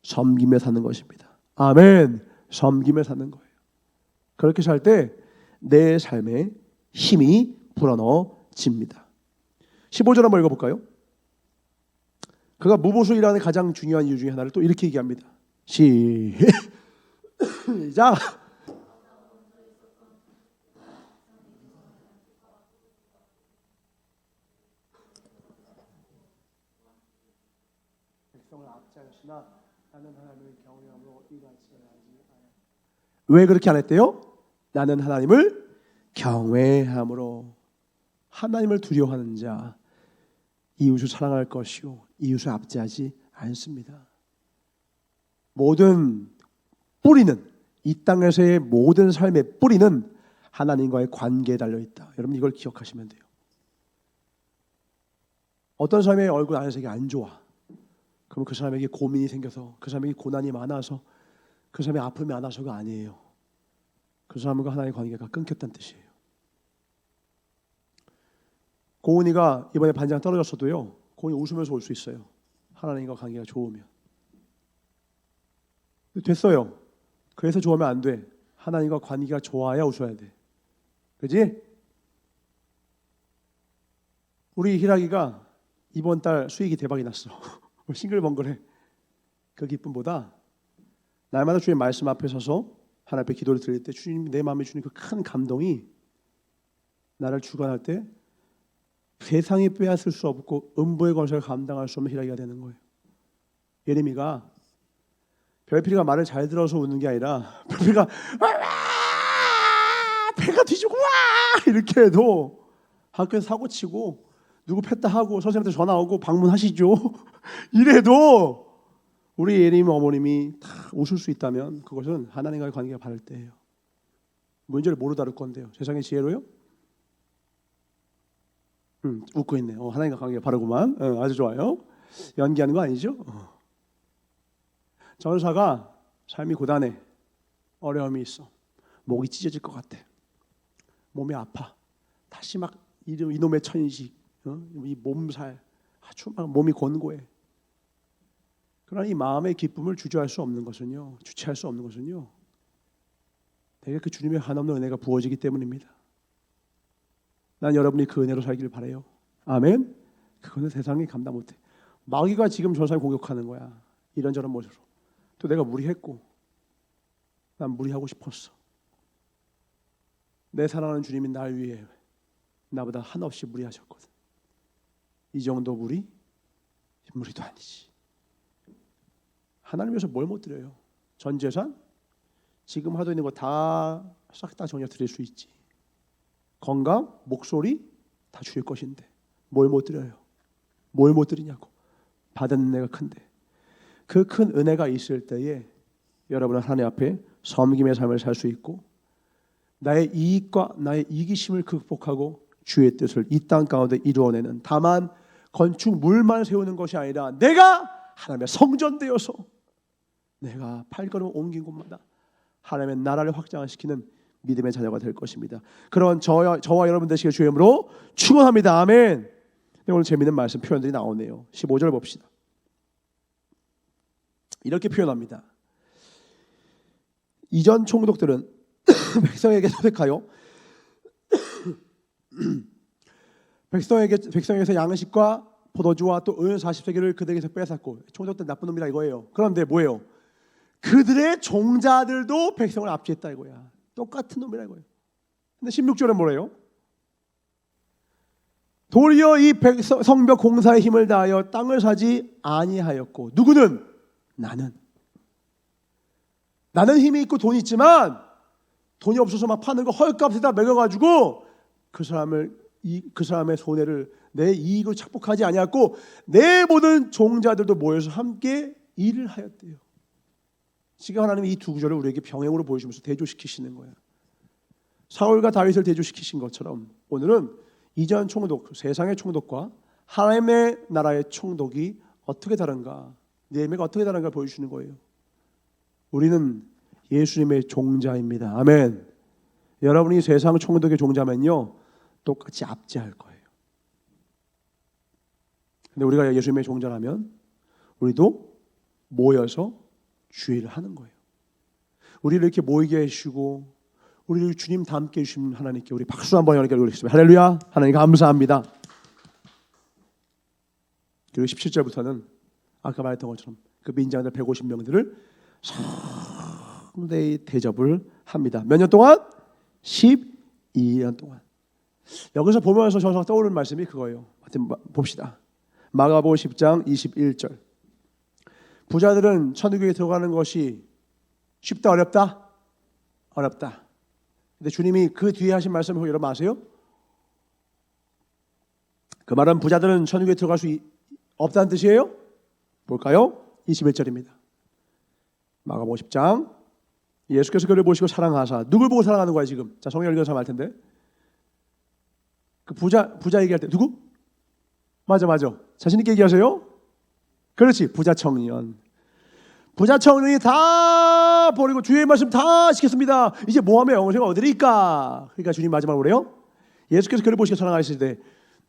섬김에 사는 것입니다. 아멘. 섬김에 사는 거예요. 그렇게 살 때 내 삶에 힘이 불어넣어집니다. 15절 한번 읽어볼까요? 그가 무보수이라는 가장 중요한 이유 중에 하나를 또 이렇게 얘기합니다. 시작. 백성을 압제하시나 나는 하나님을 경외함으로 이같이 하지 않았다. 왜 그렇게 안 했대요? 나는 하나님을 경외함으로. 하나님을 두려워하는 자 이웃을 사랑할 것이요 이웃을 압제하지 않습니다. 모든 뿌리는, 이 땅에서의 모든 삶의 뿌리는 하나님과의 관계에 달려있다. 여러분 이걸 기억하시면 돼요. 어떤 사람의 얼굴 안색이 안 좋아. 그럼 그 사람에게 고민이 생겨서, 그 사람에게 고난이 많아서, 그 사람의 아픔이 많아서가 아니에요. 그 사람과 하나님의 관계가 끊겼다는 뜻이에요. 고은이가 이번에 반장 떨어졌어도요, 고은이 웃으면서 올 수 있어요. 하나님과 관계가 좋으면. 됐어요. 그래서 좋으면 안 돼. 하나님과 관계가 좋아야 웃어야 돼. 그지? 우리 희락이가 이번 달 수익이 대박이 났어. 싱글벙글해. 그 기쁨보다 날마다 주의 말씀 앞에 서서 하나님 앞에 기도를 드릴 때 주님 내 마음에 주는 그 큰 감동이 나를 주관할 때 세상이 빼앗을 수 없고 음부의 권세를 감당할 수 없는 희락이가 되는 거예요. 예레미가 별필이가 말을 잘 들어서 웃는 게 아니라 별필이가 배가 뒤지고 와 이렇게 해도 학교에서 사고 치고 누구 팼다 하고 선생님한테 전화 오고 방문하시죠 이래도 우리 예레미 어머님이 다 웃을 수 있다면 그것은 하나님과의 관계가 바를 때예요. 문제를 뭐로 다룰 건데요? 세상의 지혜로요? 웃고 있네. 하나님과 관계가 바르구만. 아주 좋아요. 연기하는 거 아니죠? 전사가 삶이 고단해. 어려움이 있어. 목이 찢어질 것 같아. 몸이 아파. 다시 막 이놈의 천식, 이 몸살, 아주 막 몸이 곤고해. 그러나 이 마음의 기쁨을 주저할 수 없는 것은요, 주체할 수 없는 것은요, 내가 그 주님의 한없는 은혜가 부어지기 때문입니다. 난 여러분이 그 은혜로 살기를 바라요. 아멘. 그거는 세상이 감당 못해. 마귀가 지금 저 사람 공격하는 거야. 이런저런 모습으로. 또 내가 무리했고, 난 무리하고 싶었어. 내 사랑하는 주님이 날 위해 나보다 한없이 무리하셨거든. 이 정도 무리도 아니지. 하나님 위해서 뭘 못 드려요? 전 재산? 지금 하고 있는 거 다 싹 다 정려 드릴 수 있지. 건강, 목소리 다 주일 것인데 뭘 못 드려요? 뭘 못 드리냐고. 받은 은혜가 큰데 그 큰 은혜가 있을 때에 여러분은 하나님 앞에 섬김의 삶을 살 수 있고 나의 이익과 나의 이기심을 극복하고 주의 뜻을 이 땅 가운데 이루어내는 다만 건축물만 세우는 것이 아니라 내가 하나님의 성전 되어서 내가 발걸음 옮긴 곳마다 하나님의 나라를 확장시키는 믿음의 자녀가 될 것입니다. 그런 저와 여러분 되시길 주의 이름으로 축원합니다. 아멘. 오늘 재미있는 말씀 표현들이 나오네요. 15절 봅시다. 이렇게 표현합니다. 이전 총독들은 백성에게 소득하여 백성에게서 양식과 포도주와 또 은 40세겔을 그들에게서 뺏었고 총독들 나쁜 놈이라 이거예요. 그런데 뭐예요? 그들의 종자들도 백성을 압제했다 이거야. 똑같은 놈이라 이거예요. 근데 16절에 뭐래요? 도리어 이 성벽 공사에 힘을 다하여 땅을 사지 아니하였고 누구는? 나는 힘이 있고 돈이 있지만 돈이 없어서 막 파는 거 헐값에다 매겨가지고 그 사람의 손해를 내 이익으로 착복하지 아니하였고 내 모든 종자들도 모여서 함께 일을 하였대요. 지금 하나님이 이 두 구절을 우리에게 병행으로 보여주면서 대조시키시는 거예요. 사울과 다윗을 대조시키신 것처럼 오늘은 이전 총독, 세상의 총독과 하나님의 나라의 총독이 어떻게 다른가, 내면이 어떻게 다른가 보여주시는 거예요. 우리는 예수님의 종자입니다. 아멘. 여러분이 세상 총독의 종자면요 똑같이 압제할 거예요. 근데 우리가 예수님의 종자라면 우리도 모여서 주의를 하는 거예요. 우리를 이렇게 모이게 해주시고 우리를 주님 닮게 해주신 하나님께 우리 박수 한번 연결하겠습니다. 할렐루야. 하나님 감사합니다. 그리고 17절부터는 아까 말했던 것처럼 그 민장들 150명들을 성대히 대접을 합니다. 몇 년 동안? 12년 동안. 여기서 보면서 저서 떠오르는 말씀이 그거예요. 하여튼 봅시다. 마가복음 10장 21절. 부자들은 천국에 들어가는 것이 쉽다 어렵다? 어렵다. 근데 주님이 그 뒤에 하신 말씀을 여러분 아세요? 그 말은 부자들은 천국에 들어갈 수 없다는 뜻이에요? 볼까요? 21절입니다. 마가복음 10장. 예수께서 그를 보시고 사랑하사. 누굴 보고 사랑하는 거야 지금? 자, 성경 읽어서 말 텐데. 그 부자 얘기할 때 누구? 맞아. 자신 있게 얘기하세요. 그렇지, 부자 청년. 부자 청년이 다 버리고 주의 말씀 다 시켰습니다. 이제 뭐하며 영생을 얻으리까? 그러니까 주님 마지막으로 그래요. 예수께서 그를 보시고 사랑하실 때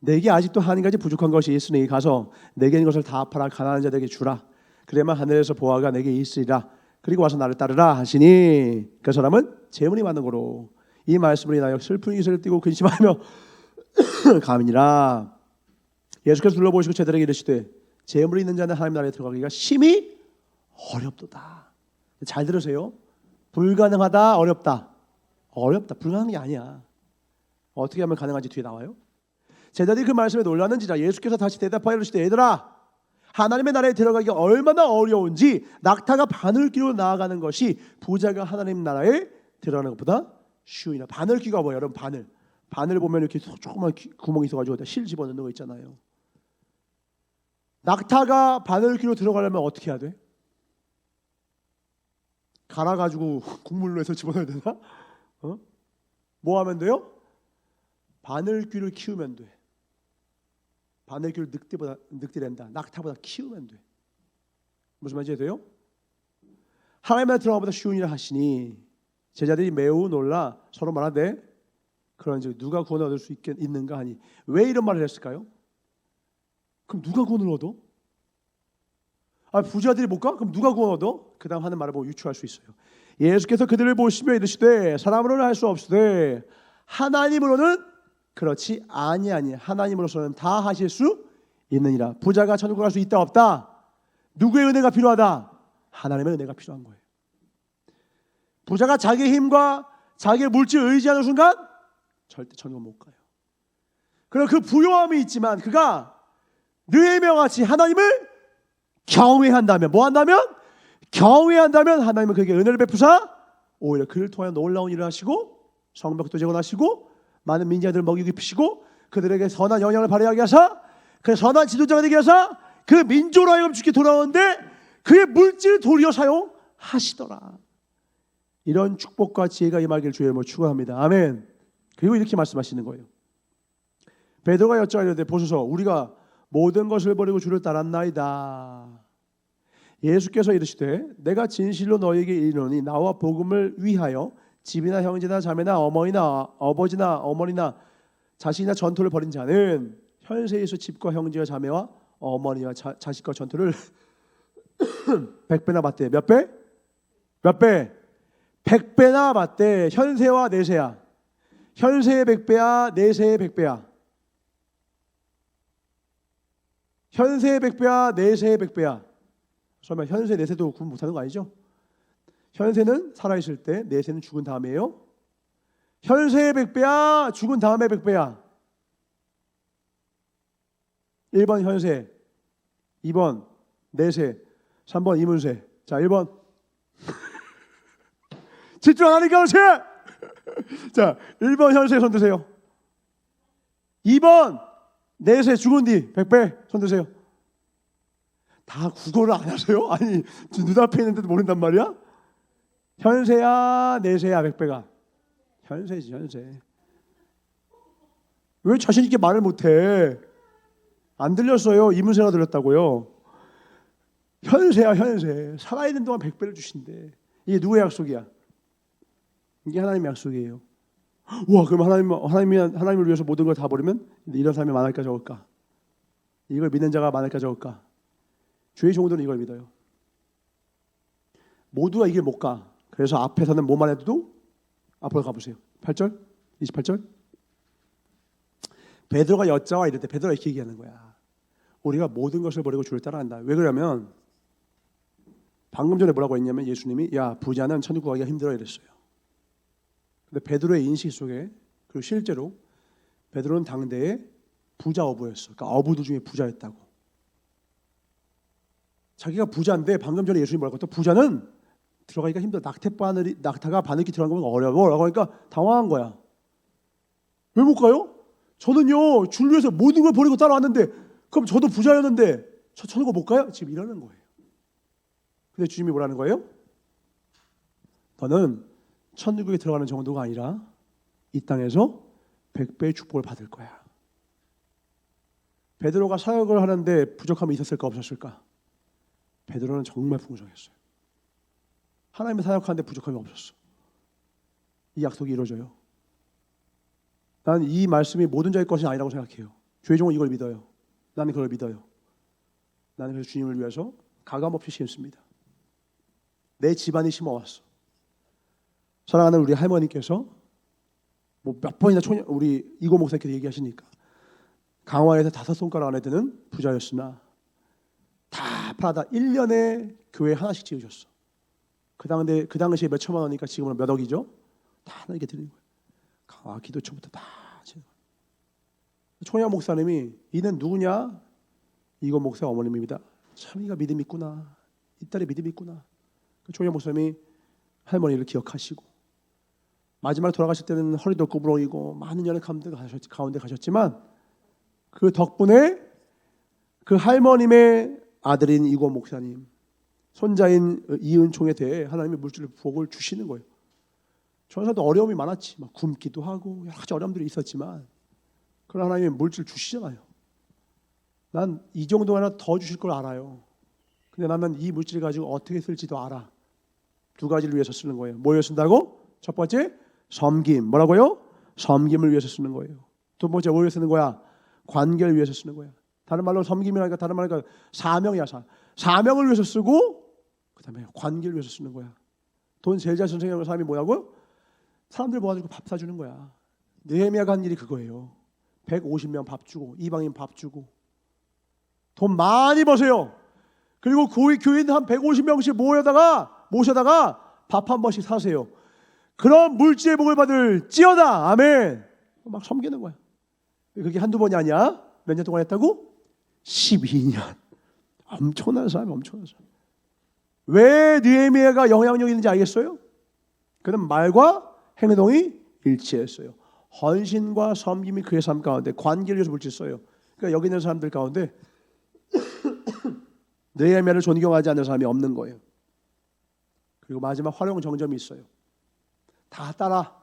내게 아직도 한 가지 부족한 것이 있으니 가서 내게 있는 것을 다 팔아 가난한 자들에게 주라. 그래야만 하늘에서 보화가 내게 있으리라. 그리고 와서 나를 따르라 하시니 그 사람은 재물이 많은 거로 이 말씀으로 인하여 슬픈 이슬을 띠고 근심하며 감이니라. 예수께서 둘러보시고 제자들에게 이르시되 재물이 있는 자는 하나님 나라에 들어가기가 심히 어렵도다. 잘 들으세요. 불가능하다, 어렵다. 어렵다, 불가능한 게 아니야. 어떻게 하면 가능한지 뒤에 나와요. 제자들이 그 말씀에 놀랐는지라 예수께서 다시 대답하여 이르시되 얘들아, 하나님의 나라에 들어가기가 얼마나 어려운지 낙타가 바늘귀로 나아가는 것이 부자가 하나님 나라에 들어가는 것보다 쉬우니라. 바늘귀가 뭐예요? 여러분, 바늘 보면 이렇게 조그만 구멍이 있어가지고 실 집어넣는 거 있잖아요. 낙타가 바늘귀로 들어가려면 어떻게 해야 돼? 갈아가지고 국물로 해서 집어넣어야 되나? 뭐 하면 돼요? 바늘귀를 키우면 돼. 바늘귀를 늑대랜다. 낙타보다 키우면 돼. 무슨 말인지 돼요? 하나님의 들어가보다 쉬운 일을 하시니 제자들이 매우 놀라 서로 말하되 그런즉 누가 구원을 얻을 수 있는가 하니. 왜 이런 말을 했을까요? 그럼 누가 구원을 얻어? 부자들이 못 가? 그럼 누가 구원 얻어? 그 다음 하는 말을 보고 유추할 수 있어요. 예수께서 그들을 보시며 이르시되 사람으로는 할 수 없으되 하나님으로는 그렇지 아니하니 하나님으로서는 다 하실 수 있느니라. 부자가 천국 갈 수 있다 없다? 누구의 은혜가 필요하다? 하나님의 은혜가 필요한 거예요. 부자가 자기 힘과 자기의 물질을 의지하는 순간 절대 천국 못 가요. 그럼 그 부요함이 있지만 그가 느헤미야같이 하나님을 경외한다면, 뭐 한다면? 경외한다면 하나님은 그에게 은혜를 베푸사 오히려 그를 통하여 놀라운 일을 하시고 성벽도 재건하시고 많은 민자들을 먹이고 입히시고 그들에게 선한 영향을 발휘하게 하사 그 선한 지도자가 되게 하사 그 민족으로 하여금 주께 돌아오는데 그의 물질을 도리어 사용하시더라. 이런 축복과 지혜가 임하길 주의 이름으로 축원합니다. 아멘. 그리고 이렇게 말씀하시는 거예요. 베드로가 여쭤가려되 보소서 우리가 모든 것을 버리고 주를 따랐나이다. 예수께서 이르시되 내가 진실로 너희에게 이르노니 나와 복음을 위하여 집이나 형제나 자매나 어머니나 아버지나 어머니나 자식이나 전토를 벌인 자는 현세에서 집과 형제와 자매와 어머니와 자식과 전토를 100배나 받대. 몇 배? 몇 배? 100배나 받대. 현세와 내세야. 현세의 100배야, 내세의 100배야. 현세의 100배야, 내세의 100배야. 설마 현세, 내세도 구분 못하는 거 아니죠? 현세는 살아있을 때, 내세는 죽은 다음이에요. 현세의 100배야, 죽은 다음에 100배야. 1번 현세, 2번 내세, 3번 이문세. 자, 1번 집중 안 하니까 그렇지. 자, 1번 현세 손 드세요. 2번 내세 죽은 뒤 100배 손 드세요. 다 국어를 안 하세요? 아니 눈앞에 있는데도 모른단 말이야? 현세야 내세야 100배가? 현세지 현세. 왜 자신 있게 말을 못해? 안 들렸어요. 이문세가 들렸다고요. 현세야 현세. 살아있는 동안 100배를 주신대. 이게 누구의 약속이야? 이게 하나님의 약속이에요. 와, 그럼 하나님을 위해서 모든 걸 다 버리면 이런 사람이 많을까 적을까? 이걸 믿는 자가 많을까 적을까? 주의 종들은 이걸 믿어요. 모두가 이 길 못 가. 그래서 앞에서는 뭐만 해도 앞으로 가보세요. 8절, 28절. 베드로가 여자와 이럴 때 베드로가 이렇게 얘기하는 거야. 우리가 모든 것을 버리고 주를 따라간다. 왜 그러냐면 방금 전에 뭐라고 했냐면 예수님이 야 부자는 천국 가기가 힘들어 이랬어요. 근데 베드로의 인식 속에 그리고 실제로 베드로는 당대의 부자 어부였어. 그러니까 어부들 중에 부자였다고. 자기가 부자인데 방금 전에 예수님이 뭐라고 했다? 부자는 들어가기가 힘들어. 낙타가 바늘귀 들어가는 건 어려워. 라고 하니까 당황한 거야. 왜 못 가요? 저는요 줄 위해서 모든 걸 버리고 따라왔는데 그럼 저도 부자였는데 저 천국 못 가요? 지금 이러는 거예요. 근데 주님이 뭐라는 거예요? 너는 천국에 들어가는 정도가 아니라 이 땅에서 100배의 축복을 받을 거야. 베드로가 사역을 하는데 부족함이 있었을까 없었을까? 베드로는 정말 풍성했어요. 하나님의 사역하는데 부족함이 없었어. 이 약속이 이루어져요. 난 이 말씀이 모든 자의 것이 아니라고 생각해요. 주의 종은 이걸 믿어요. 나는 그걸 믿어요. 나는 그래서 주님을 위해서 가감없이 심습니다. 내 집안이 심어왔어. 사랑하는 우리 할머니께서 뭐 몇 번이나 우리 이고 목사님께서 얘기하시니까 강화에서 5손가락 안에 드는 부자였으나 다 팔아다 1년에 교회 하나씩 지으셨어. 그 당시에 몇 천만 원이니까 지금은 몇 억이죠? 다 하나님께 드리는 거예요. 강화 기도처부터 다 지는 거예요. 총양 목사님이 이는 누구냐? 이고 목사 어머님입니다. 참 이가 믿음이 있구나. 이 딸이 믿음이 있구나. 총양 목사님이 할머니를 기억하시고 마지막에 돌아가실 때는 허리도 구부러지고 많은 연애 가운데 가셨지만 그 덕분에 그 할머님의 아들인 이고 목사님, 손자인 이은총에 대해 하나님의 물질 복을 주시는 거예요. 전사도 어려움이 많았지, 막 굶기도 하고 여러 가지 어려움들이 있었지만 그런 하나님의 물질 주시잖아요. 난 이 정도 하나 더 주실 걸 알아요. 근데 나는 이 물질 가지고 어떻게 쓸지도 알아. 2가지를 위해서 쓰는 거예요. 뭐 위해서 쓴다고? 첫 번째, 섬김. 뭐라고요? 섬김을 위해서 쓰는 거예요. 두 번째, 뭐 위해서 쓰는 거야? 관계를 위해서 쓰는 거야. 다른 말로 섬김이라니까 다른 말로 사명이야. 사명을 위해서 쓰고 그다음에 관계를 위해서 쓰는 거야. 돈 제일 잘 선생님하는 사람이 뭐라고? 사람들 모아주고 밥 사주는 거야. 느헤미야가 한 일이 그거예요. 150명 밥 주고 이방인 밥 주고 돈 많이 버세요. 그리고 교인 한 150명씩 모셔다가 밥 한 번씩 사세요. 그런 물질의 복을 받을 찌어다. 아멘. 막 섬기는 거야. 그게 한두 번이 아니야. 몇 년 동안 했다고? 12년. 엄청난 사람. 왜 느헤미야가 영향력이 있는지 알겠어요? 그는 말과 행동이 일치했어요. 헌신과 섬김이 그의 삶 가운데 관계를 위해서 물질 써요. 그러니까 여기 있는 사람들 가운데 느헤미야를 존경하지 않는 사람이 없는 거예요. 그리고 마지막 활용 정점이 있어요. 다 따라,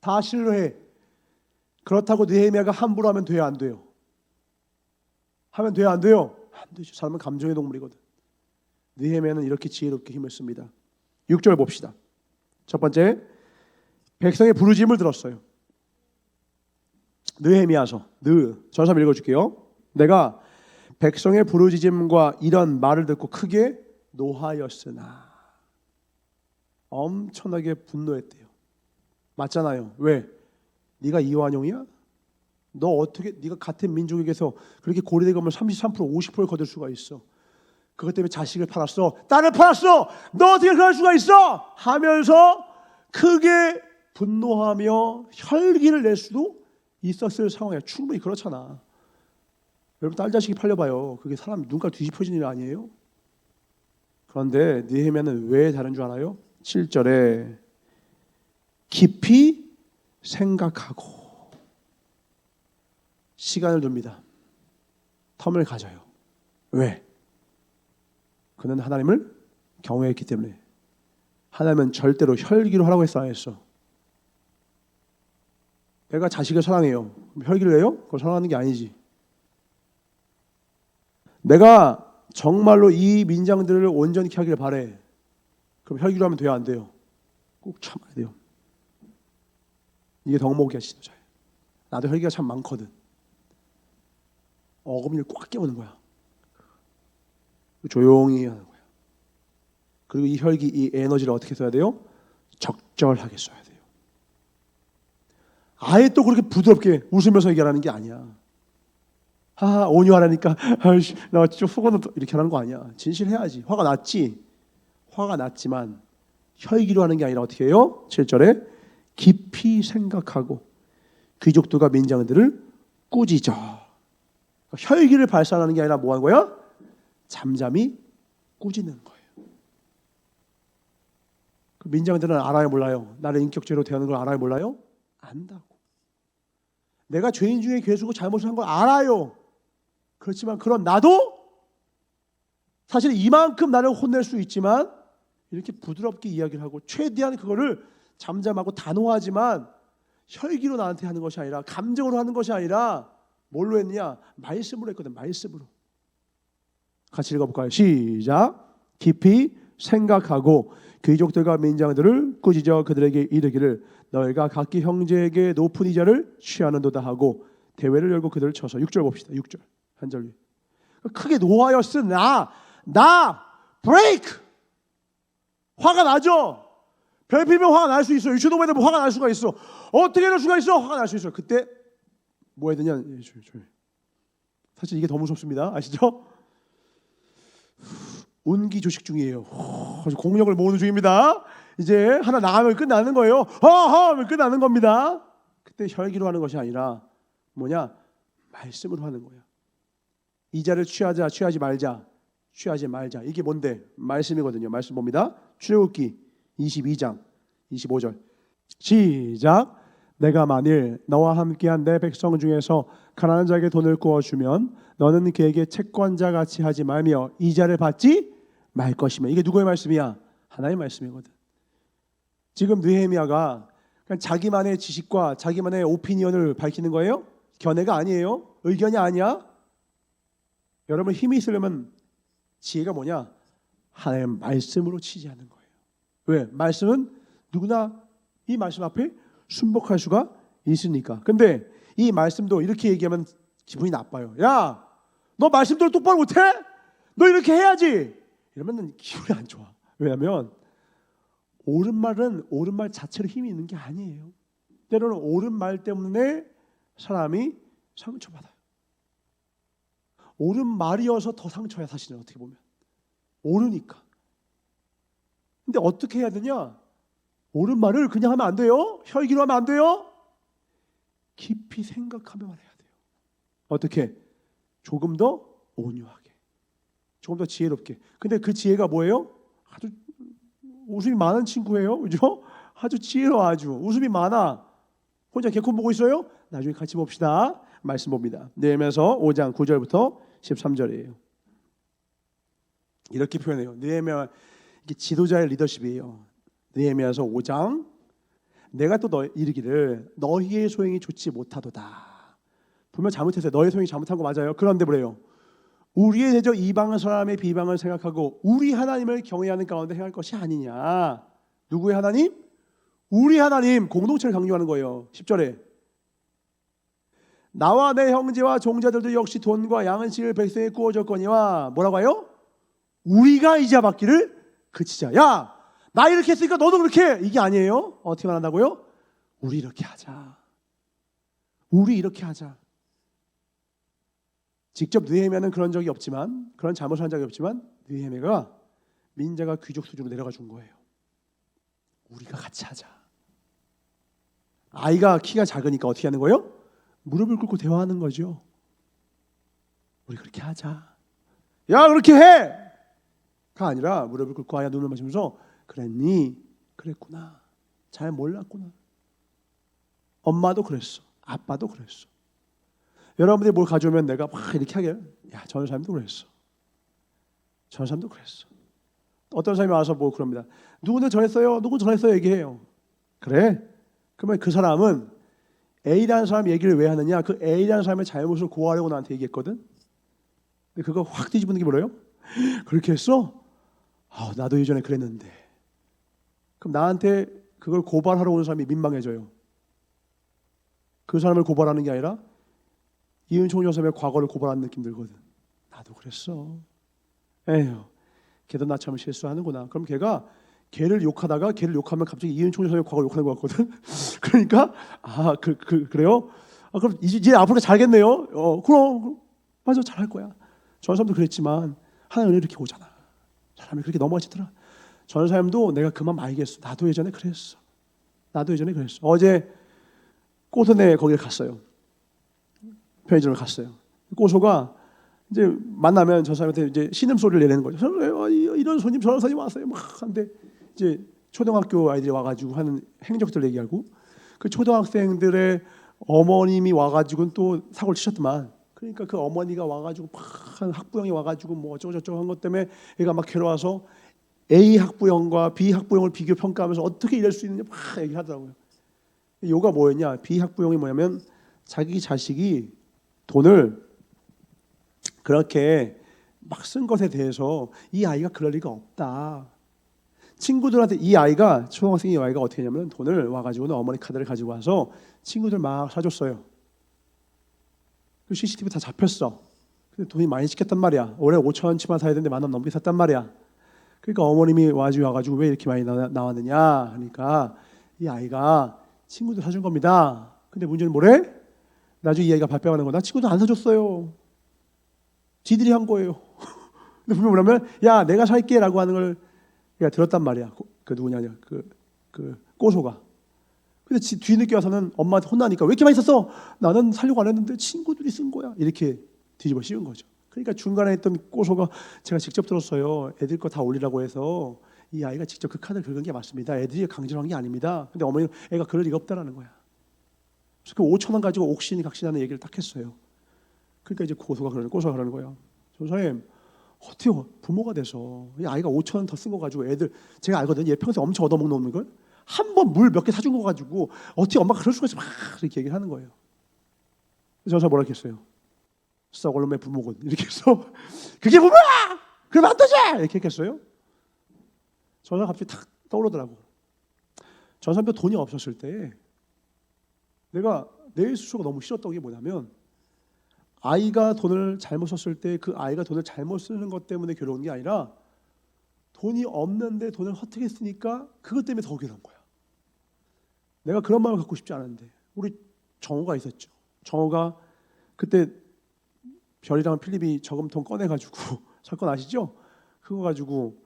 다 신뢰해. 그렇다고 느헤미야가 함부로 하면 돼요, 안 돼요? 하면 돼요, 안 돼요? 안 되죠. 사람은 감정의 동물이거든. 느헤미야는 이렇게 지혜롭게 힘을 씁니다. 6절 봅시다. 첫 번째, 백성의 부르짖음을 들었어요. 느헤미야서, 전사 읽어줄게요. 내가 백성의 부르짖음과 이런 말을 듣고 크게 노하였으나. 엄청나게 분노했대요. 맞잖아요. 왜? 네가 이완용이야? 너 어떻게 네가 같은 민족에게서 그렇게 고리대금을 33% 50%를 거둘 수가 있어? 그것 때문에 자식을 팔았어, 딸을 팔았어. 너 어떻게 그럴 수가 있어? 하면서 크게 분노하며 혈기를 낼 수도 있었을 상황이야. 충분히 그렇잖아. 여러분 딸 자식이 팔려봐요. 그게 사람 눈깔 뒤집혀지는 일 아니에요? 그런데 느헤미야는 왜 다른 줄 알아요? 7절에 깊이 생각하고 시간을 둡니다. 텀을 가져요. 왜? 그는 하나님을 경외했기 때문에. 하나님은 절대로 혈기로 하라고 했어, 안 했어? 내가 자식을 사랑해요. 혈기를 해요? 그걸 사랑하는 게 아니지. 내가 정말로 이 민장들을 온전히 하기를 바래. 그럼 혈기로 하면 돼요, 안 돼요? 꼭 참아야 돼요. 이게 덕목이야, 지도자예요. 나도 혈기가 참 많거든. 어금니를 꽉 깨우는 거야. 조용히 하는 거야. 그리고 이 혈기, 이 에너지를 어떻게 써야 돼요? 적절하게 써야 돼요. 아예 또 그렇게 부드럽게 웃으면서 얘기하는 게 아니야. 하하, 온유하라니까 아이씨, 나 진짜 화가 났다 이렇게 하는 거 아니야. 진실해야지. 화가 났지. 화가 났지만 혈기로 하는 게 아니라 어떻게 해요? 7절에 깊이 생각하고 귀족들과 민장들을 꾸짖어. 혈기를 발산하는 게 아니라 뭐 하는 거야? 잠잠히 꾸짖는 거예요. 그 민장들은 알아요, 몰라요? 나를 인격적으로 대하는 걸 알아요, 몰라요? 안다고. 내가 죄인 중에 괴수고 잘못을 한 걸 알아요. 그렇지만 그런 나도 사실 이만큼 나를 혼낼 수 있지만 이렇게 부드럽게 이야기를 하고 최대한 그거를 잠잠하고 단호하지만 혈기로 나한테 하는 것이 아니라 감정으로 하는 것이 아니라 뭘로 했느냐? 말씀으로 했거든. 말씀으로. 같이 읽어볼까요? 시작. 깊이 생각하고 귀족들과 민장들을 꾸짖어 그들에게 이르기를 너희가 각기 형제에게 높은 이자를 취하는도다 하고 대회를 열고 그들을 쳐서 6절 봅시다. 6절 한 절 위에 크게 노하였으나 나 브레이크 화가 나죠. 별필이면 화가 날 수 있어. 유치동에 되면 화가 날 수가 있어. 어떻게 이럴 수가 있어? 화가 날 수 있어. 그때 뭐 해야 되냐? 사실 이게 더 무섭습니다. 아시죠? 운기 조식 중이에요. 공력을 모으는 중입니다. 이제 하나 나가면 끝나는 거예요. 하면 끝나는 겁니다. 그때 혈기로 하는 것이 아니라 뭐냐? 말씀으로 하는 거야. 이 자를 취하자, 취하지 말자, 취하지 말자. 이게 뭔데? 말씀이거든요. 말씀 봅니다. 출애굽기 22장 25절 시작. 내가 만일 너와 함께한 내 백성 중에서 가난한 자에게 돈을 구워주면 너는 그에게 채권자 같이 하지 말며 이자를 받지 말 것이며. 이게 누구의 말씀이야? 하나님의 말씀이거든. 지금 느헤미야가 그냥 자기만의 지식과 자기만의 오피니언을 밝히는 거예요? 견해가 아니에요. 의견이 아니야. 여러분 힘이 있으려면 지혜가 뭐냐? 하나님의 말씀으로 취지하는 거예요. 왜? 말씀은 누구나 이 말씀 앞에 순복할 수가 있으니까. 근데 이 말씀도 이렇게 얘기하면 기분이 나빠요. 야, 너 말씀대로 똑바로 못해? 너 이렇게 해야지. 이러면 기분이 안 좋아. 왜냐하면 옳은 말은 옳은 말 자체로 힘이 있는 게 아니에요. 때로는 옳은 말 때문에 사람이 상처받아요. 옳은 말이어서 더 상처야. 사실은 어떻게 보면 옳으니까. 근데 어떻게 해야 되냐? 옳은 말을 그냥 하면 안 돼요. 혈기로 하면 안 돼요. 깊이 생각하면만 해야 돼요. 어떻게? 조금 더 온유하게, 조금 더 지혜롭게. 근데 그 지혜가 뭐예요? 아주 웃음이 많은 친구예요. 그죠? 아주 지혜로워. 아주 웃음이 많아. 혼자 개콘 보고 있어요? 나중에 같이 봅시다. 말씀 봅니다. 느헤미야서 5장 9절부터 13절이에요. 이렇게 표현해요. 느헤미야, 이게 지도자의 리더십이에요. 느헤미야서 5장 내가 또 이르기를 너희의 소행이 좋지 못하도다. 분명 잘못했어요. 너의 소행이 잘못한 거 맞아요. 그런데 뭐래요? 우리의 대적 이방 사람의 비방을 생각하고 우리 하나님을 경외하는 가운데 행할 것이 아니냐. 누구의 하나님? 우리 하나님. 공동체를 강조하는 거예요. 10절에 나와 내 형제와 종자들도 역시 돈과 양은 실 백성에 구워졌거니와 뭐라고 해요? 우리가 이자 받기를 그치자. 야, 나 이렇게 했으니까 너도 그렇게 해. 이게 아니에요. 어떻게 말한다고요? 우리 이렇게 하자. 우리 이렇게 하자. 직접 느헤미야는 그런 적이 없지만, 그런 잘못을 한 적이 없지만 느헤미야가 민자가 귀족 수준으로 내려가 준 거예요. 우리가 같이 하자. 아이가 키가 작으니까 어떻게 하는 거예요? 무릎을 꿇고 대화하는 거죠. 우리 그렇게 하자. 야, 그렇게 해! 가 아니라 무릎을 꿇고 아야 눈을 마시면서 그랬니? 그랬구나. 잘 몰랐구나. 엄마도 그랬어. 아빠도 그랬어. 여러분들이 뭘 가져오면 내가 막 이렇게 하게, 야, 저런 사람도 그랬어. 저런 사람도 그랬어. 어떤 사람이 와서 뭐 그럽니다. 누구는 저랬어요. 누구 저랬어요. 얘기해요. 그래? 그러면 그 사람은 A라는 사람 얘기를 왜 하느냐? 그 A라는 사람의 잘못을 고하려고 나한테 얘기했거든. 근데 그거 확 뒤집는 게 뭐래요? 그렇게 했어? 아, 나도 예전에 그랬는데. 그럼 나한테 그걸 고발하러 오는 사람이 민망해져요. 그 사람을 고발하는 게 아니라 이은총 여사의 과거를 고발하는 느낌 들거든. 나도 그랬어. 에휴, 걔도 나처럼 실수하는구나. 그럼 걔가 걔를 욕하다가 걔를 욕하면 갑자기 이은총 여사의 과거를 욕하는 것 같거든. 그러니까 그래요? 아, 그럼 이제 앞으로 잘겠네요. 그럼 맞아, 잘할 거야. 저런 사람도 그랬지만 하나님 이렇게 오잖아. 사람이 그렇게 넘어지더라. 저런 사람도 내가 그만 말겠어. 나도 예전에 그랬어. 나도 예전에 그랬어. 어제 꼬소네 거기를 갔어요. 편의점을 갔어요. 꼬소가 이제 만나면 저 사람한테 이제 신음소리를 내는 거죠. 이런 손님 저런 손님 왔어요. 막 하는데 이제 초등학교 아이들이 와가지고 하는 행적들 얘기하고 그 초등학생들의 어머님이 와가지고는 또 사고를 치셨더만. 그러니까 그 어머니가 와가지고 막 학부형이 와가지고 뭐 어쩌고저쩌고 한 것 때문에 얘가 막 괴로워서 A 학부형과 B 학부형을 비교 평가하면서 어떻게 이럴 수 있느냐 막 얘기하더라고요. 요가 뭐였냐? B 학부형이 뭐냐면 자기 자식이 돈을 그렇게 막 쓴 것에 대해서 이 아이가 그럴 리가 없다. 친구들한테 이 아이가 초등학생이 아이가 어떻게 했냐면 돈을 와가지고는 어머니 카드를 가지고 와서 친구들 막 사줬어요. 그 CCTV 다 잡혔어. 근데 돈이 많이 찍혔단 말이야. 올해 5,000원치만 사야 되는데 10,000원 넘게 샀단 말이야. 그러니까 어머님이 와가지고 왜 이렇게 많이 나왔느냐 하니까 이 아이가 친구들 사준 겁니다. 근데 문제는 뭐래? 나중에 이 아이가 발뺌하는 거나 친구들 안 사줬어요. 지들이 한 거예요. 근데 분명 뭐냐면 야 내가 살게 라고 하는 걸 내가 들었단 말이야. 그 누구냐 그 꼬소가. 근데 뒤늦게 와서는 엄마한테 혼나니까 왜 이렇게 많이 썼어? 나는 살려고 안 했는데 친구들이 쓴 거야. 이렇게 뒤집어 씌운 거죠. 그러니까 중간에 있던 꼬소가 제가 직접 들었어요. 애들 거 다 올리라고 해서 이 아이가 직접 그 카드를 긁은 게 맞습니다. 애들이 강제로 한 게 아닙니다. 근데 어머니는 애가 그럴 리가 없다라는 거야. 그래서 그 5천 원 가지고 옥신각신하는 얘기를 딱 했어요. 그러니까 이제 꼬소가 그러는 거예요. 선생님 어떻게 부모가 돼서 이 아이가 5천 원 더 쓴 거 가지고 애들 제가 알거든요. 얘 평소에 엄청 얻어먹는 걸 한 번 물 몇 개 사준 거 가지고 어떻게 엄마가 그럴 수가 있어 막 이렇게 얘기를 하는 거예요. 그래서 저는 뭐라 했어요? 썩을놈의 부모군 이렇게 해서 그게 부모야! 그러면 안 되지! 이렇게 했겠어요? 저는 갑자기 탁 떠오르더라고. 전 사람도 돈이 없었을 때 내가 내 스스로가 너무 싫었던 게 뭐냐면 아이가 돈을 잘못 썼을 때 그 아이가 돈을 잘못 쓰는 것 때문에 괴로운 게 아니라 돈이 없는데 돈을 허투루 쓰니까 그것 때문에 더 괴로운 거야. 내가 그런 마음을 갖고 싶지 않은데 우리 정우가 있었죠. 정우가 그때 별이랑 필립이 저금통 꺼내가지고 사건 아시죠? 그거 가지고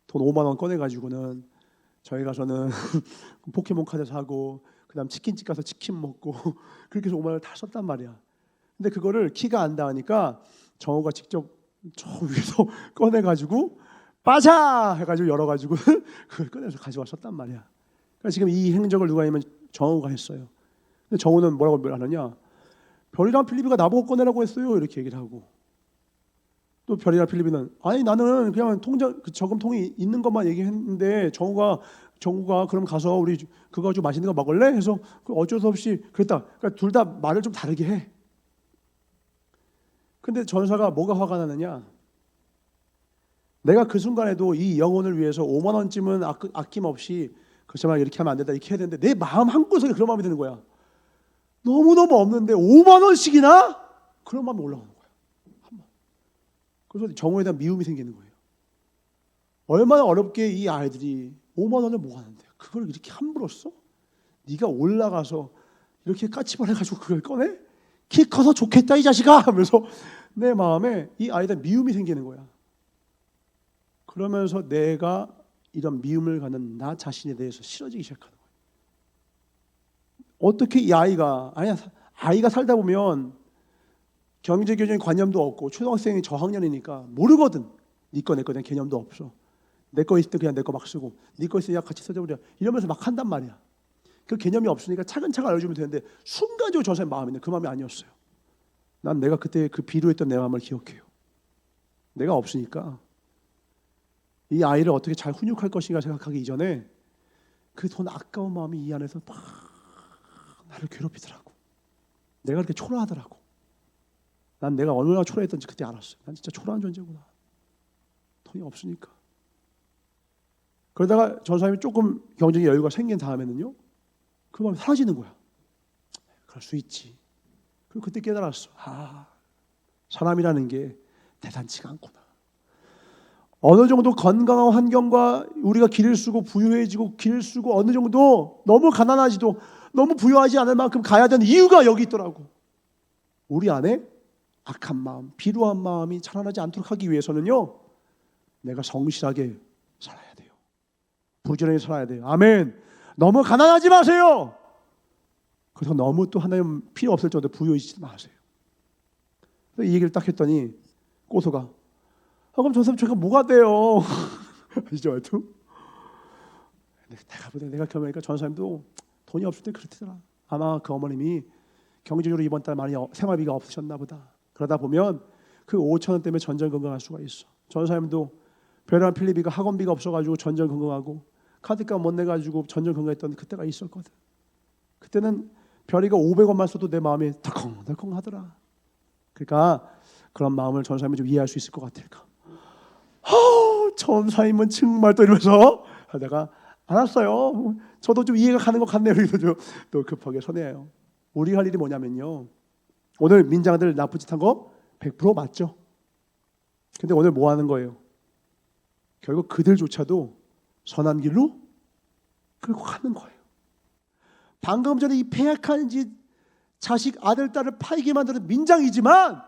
돈 5만 원 꺼내가지고는 저희 가서는 포켓몬 카드 사고 그다음 치킨집 가서 치킨 먹고 그렇게 해서 5만 원을 다 썼단 말이야. 근데 그거를 키가 안 닿으니까 정우가 직접 저 위에서 꺼내가지고 빠자 해가지고 열어가지고 그걸 꺼내서 가져왔었단 말이야. 그러니까 지금 이 행적을 누가 하면 정우가 했어요. 근데 정우는 뭐라고 하느냐? 별이랑 필립이가 나보고 꺼내라고 했어요. 이렇게 얘기를 하고 또 별이랑 필립이는 아니 나는 그냥 통장 그 저금통이 있는 것만 얘기했는데 정우가 그럼 가서 우리 그거 가지고 맛있는 거 먹을래? 해서 어쩔 수 없이 그랬다. 그러니까 둘 다 말을 좀 다르게 해. 근데 전사가 뭐가 화가 나느냐? 내가 그 순간에도 이 영혼을 위해서 5만 원쯤은 아낌없이 그렇지만 이렇게 하면 안 된다 이렇게 해야 되는데 내 마음 한구석에 그런 마음이 드는 거야. 너무너무 없는데 5만 원씩이나? 그런 마음이 올라오는 거야. 그래서 정우에 대한 미움이 생기는 거예요. 얼마나 어렵게 이 아이들이 5만 원을 뭐 하는데 그걸 이렇게 함부로 써? 네가 올라가서 이렇게 까치발 해가지고 그걸 꺼내? 키 커서 좋겠다 이 자식아 하면서 내 마음에 이 아이들 미움이 생기는 거야. 그러면서 내가 이런 미움을 갖는 나 자신에 대해서 싫어지기 시작하는 거예요. 어떻게 이 아이가 살다 보면 경제교육적인 관념도 없고 초등학생이 저학년이니까 모르거든. 네 거 내 거 대한 개념도 없어. 내 거 있을 때 그냥 내 거 막 쓰고 네 거 있으니까 같이 써줘버려 이러면서 막 한단 말이야. 그 개념이 없으니까 차근차근 알려주면 되는데 순간적으로 저 사람의 마음이 그 마음이 아니었어요. 난 내가 그때 그 비루했던 내 마음을 기억해요. 내가 없으니까 이 아이를 어떻게 잘 훈육할 것인가 생각하기 이전에 그 돈 아까운 마음이 이 안에서 막 나를 괴롭히더라고. 내가 그렇게 초라하더라고. 난 내가 얼마나 초라했던지 그때 알았어요. 난 진짜 초라한 존재구나. 돈이 없으니까. 그러다가 저 사람이 조금 경제적 여유가 생긴 다음에는요, 그 마음이 사라지는 거야. 그럴 수 있지. 그리고 그때 깨달았어. 사람이라는 게 대단치가 않구나. 어느 정도 건강한 환경과 우리가 길을 쓰고 부유해지고 길을 쓰고 어느 정도 너무 가난하지도 너무 부유하지 않을 만큼 가야 되는 이유가 여기 있더라고. 우리 안에 악한 마음, 비루한 마음이 자라나지 않도록 하기 위해서는요, 내가 성실하게 살아야 돼요. 부지런히 살아야 돼요. 아멘. 너무 가난하지 마세요. 그래서 너무 또 하나님 필요 없을 정도로 부유해지지 마세요. 이 얘기를 딱 했더니 꼬소가 그럼 저 사람 제가 뭐가 돼요? 아시죠? 말투? 내가 경험하니까 전 사람도 돈이 없을 때 그렇더라. 아마 그 어머님이 경제적으로 이번 달 많이 생활비가 없으셨나 보다. 그러다 보면 그 5천 원 때문에 전전긍긍할 수가 있어. 전 사람도 별이랑 필리비가 학원비가 없어가지고 전전긍긍하고 카드값 못 내가지고 전전긍긍했던 그때가 있었거든. 그때는 별이가 500원만 써도 내 마음이 덜컹덜컹 하더라. 그러니까 그런 마음을 전사님은 좀 이해할 수 있을 것 같을까. 전사님은 정말 또 이러면서 하다가 알았어요. 저도 좀 이해가 가는 것 같네요. 그래서 또 급하게 선회해요. 우리 할 일이 뭐냐면요. 오늘 민장들 나쁜 짓 한 거 100% 맞죠. 근데 오늘 뭐 하는 거예요? 결국 그들조차도 선한 길로 끌고 가는 거예요. 방금 전에 이 패약한 자식 아들 딸을 파이게 만드는 민장이지만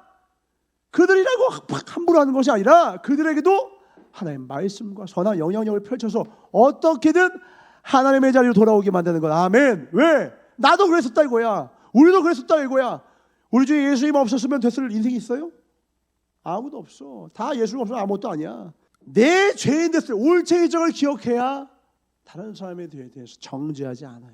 그들이라고 함부로 하는 것이 아니라 그들에게도 하나님의 말씀과 선한 영향력을 펼쳐서 어떻게든 하나님의 자리로 돌아오게 만드는 것. 아멘. 왜? 나도 그랬었다 이거야. 우리도 그랬었다 이거야. 우리 중에 예수님 없었으면 됐을 인생이 있어요? 아무도 없어. 다 예수님 없으면 아무것도 아니야. 내 죄인 됐을 올챙이적을 기억해야 다른 사람에 대해서 정죄하지 않아요.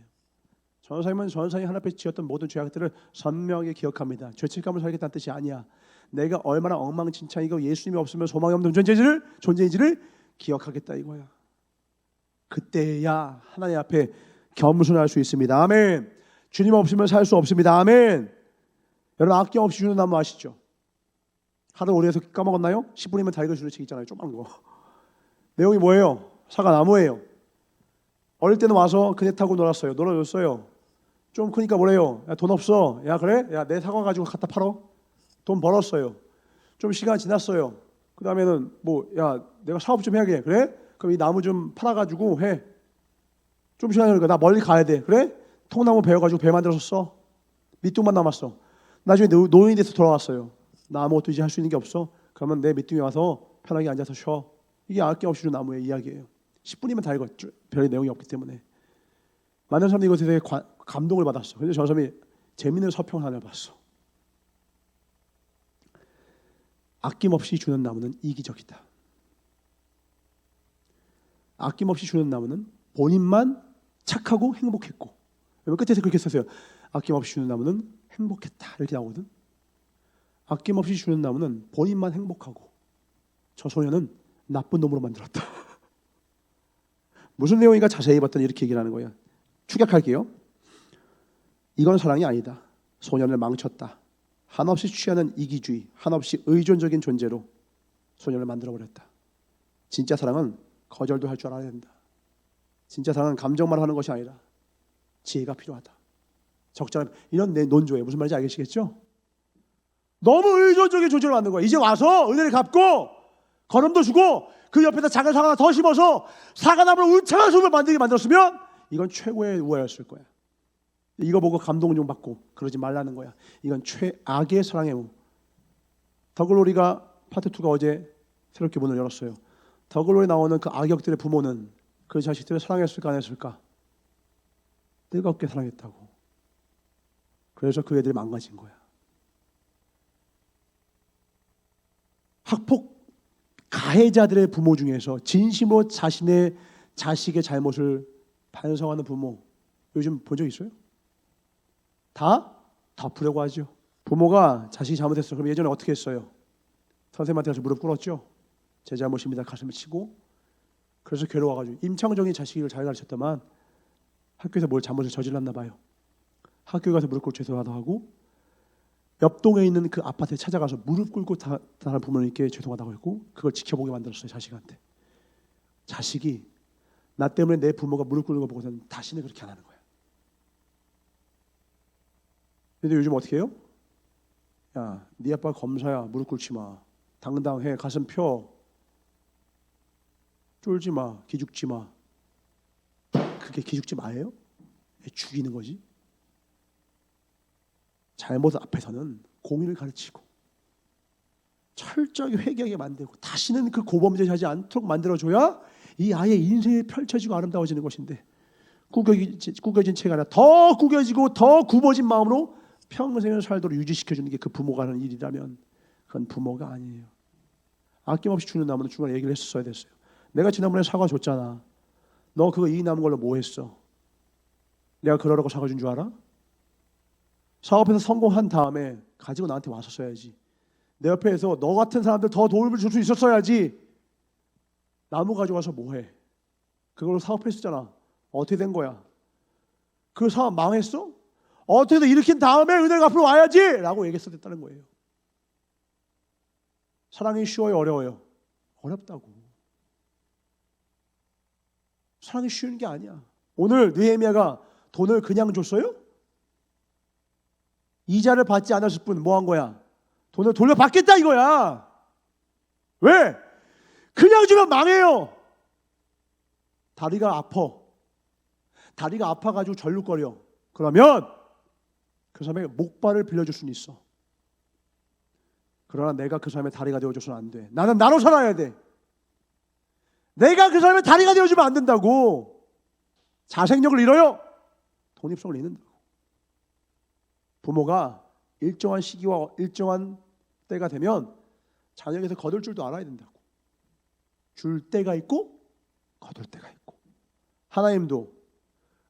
전사님은 전사님 하나 앞에 지었던 모든 죄악들을 선명하게 기억합니다. 죄책감을 살겠다는 뜻이 아니야. 내가 얼마나 엉망진창이고 예수님이 없으면 소망이 없는 존재인지를 기억하겠다 이거야. 그때야 하나님 앞에 겸손할 수 있습니다. 아멘. 주님 없으면 살 수 없습니다. 아멘. 여러분 아낌없이 주는 나무 아시죠? 하루 오래 해서 까먹었나요? 10분이면 다 읽어주는 책 있잖아요. 조그만 거. 내용이 뭐예요? 사과나무예요. 어릴 때는 와서 그네 타고 놀았어요. 놀아줬어요. 좀 크니까 뭐래요? 야, 돈 없어. 야 그래? 야 내 사과 가지고 갖다 팔어. 돈 벌었어요. 좀 시간 지났어요. 그 다음에는 뭐 야 내가 사업 좀 해야겠. 그래? 그럼 이 나무 좀 팔아가지고 해. 좀 시간 흐르니까 나 멀리 가야 돼. 그래? 통나무 베어가지고 배 만들어서 써. 밑둥만 남았어. 나중에 노인이 돼서 돌아왔어요. 나 아무것도 이제 할 수 있는 게 없어. 그러면 내 밑둥에 와서 편하게 앉아서 쉬어. 이게 아낌없이 주는 나무의 이야기예요. 10분이면 다 읽었죠. 별의 내용이 없기 때문에. 많은 사람들이 이것에 대해 감동을 받았어. 그런데 저 사람이 재미있는 서평을 하나 봤어. 아낌없이 주는 나무는 이기적이다. 아낌없이 주는 나무는 본인만 착하고 행복했고. 끝에서 그렇게 썼어요. 아낌없이 주는 나무는 행복했다 이렇게 나오거든. 아낌없이 주는 나무는 본인만 행복하고 저 소녀는 나쁜 놈으로 만들었다. 무슨 내용인가 자세히 봤더니 이렇게 얘기를 하는 거예요. 축약할게요. 이건 사랑이 아니다. 소년을 망쳤다. 한없이 취하는 이기주의, 한없이 의존적인 존재로 소년을 만들어버렸다. 진짜 사랑은 거절도 할 줄 알아야 된다. 진짜 사랑은 감정만 하는 것이 아니라 지혜가 필요하다. 적절한 이런 내 논조예요. 무슨 말인지 알겠시겠죠? 너무 의존적인 존재로 만든 거야. 이제 와서 은혜를 갚고 걸음도 주고 그 옆에다 작은 사과 하나 더 심어서 사과나무를 울창한 숲을 만들게 만들었으면 이건 최고의 우애였을 거야. 이거 보고 감동을 좀 받고 그러지 말라는 거야. 이건 최악의 사랑의 우. 더글로리가 파트 2가 어제 새롭게 문을 열었어요. 더글로리 나오는 그 악역들의 부모는 그 자식들을 사랑했을까 안 했을까? 뜨겁게 사랑했다고. 그래서 그 애들이 망가진 거야. 학폭 가해자들의 부모 중에서 진심으로 자신의 자식의 잘못을 반성하는 부모 요즘 본 적 있어요? 다 덮으려고 하죠. 부모가 자식이 잘못했어. 그럼 예전에 어떻게 했어요? 선생님한테 가서 무릎 꿇었죠. 제 잘못입니다. 가슴을 치고. 그래서 괴로워가지고 임창정이 자식을 잘 가르쳤다만 학교에서 뭘 잘못을 저질렀나 봐요. 학교에 가서 무릎 꿇고 죄송하다고 하고 옆 동에 있는 그 아파트에 찾아가서 무릎 꿇고 다른 부모님께 죄송하다고 했고 그걸 지켜보게 만들었어요. 자식한테. 자식이 나 때문에 내 부모가 무릎 꿇는 거 보고서는 다시는 그렇게 안 하는 거야. 근데 요즘 어떻게 해요? 야, 네 아빠 검사야. 무릎 꿇지 마. 당당해. 가슴 펴. 쫄지 마. 기죽지 마. 그게 기죽지 마예요? 죽이는 거지. 잘못 앞에서는 공의를 가르치고 철저하게 회개하게 만들고 다시는 그 고범죄 하지 않도록 만들어줘야 이 아이의 인생이 펼쳐지고 아름다워지는 것인데 구겨진 채가 아니라 더 구겨지고 더 굽어진 마음으로 평생을 살도록 유지시켜주는 게 그 부모가 하는 일이라면 그건 부모가 아니에요. 아낌없이 주는 나무는 중간에 얘기를 했었어야 됐어요. 내가 지난번에 사과 줬잖아. 너 그거 이 남은 걸로 뭐 했어? 내가 그러라고 사과 준 줄 알아? 사업에서 성공한 다음에 가지고 나한테 왔었어야지. 내 옆에서 너 같은 사람들 더 도움을 줄 수 있었어야지. 나무 가져와서 뭐해? 그걸로 사업했었잖아. 어떻게 된 거야? 그 사업 망했어? 어떻게든 일으킨 다음에 은혜가 앞으로 와야지 라고 얘기했어야 됐다는 거예요. 사랑이 쉬워요? 어려워요? 어렵다고. 사랑이 쉬운 게 아니야. 오늘 느헤미야가 돈을 그냥 줬어요? 이자를 받지 않았을 뿐 뭐 한 거야? 돈을 돌려받겠다 이거야. 왜? 그냥 주면 망해요. 다리가 아파가지고 절룩거려. 그러면 그 사람에게 목발을 빌려줄 수는 있어. 그러나 내가 그 사람의 다리가 되어줘서는 안 돼. 나는 나로 살아야 돼. 내가 그 사람의 다리가 되어주면 안 된다고. 자생력을 잃어요. 독립성을 잃는다고. 부모가 일정한 시기와 일정한 때가 되면 자녀에게서 거둘 줄도 알아야 된다고. 줄 때가 있고 거둘 때가 있고. 하나님도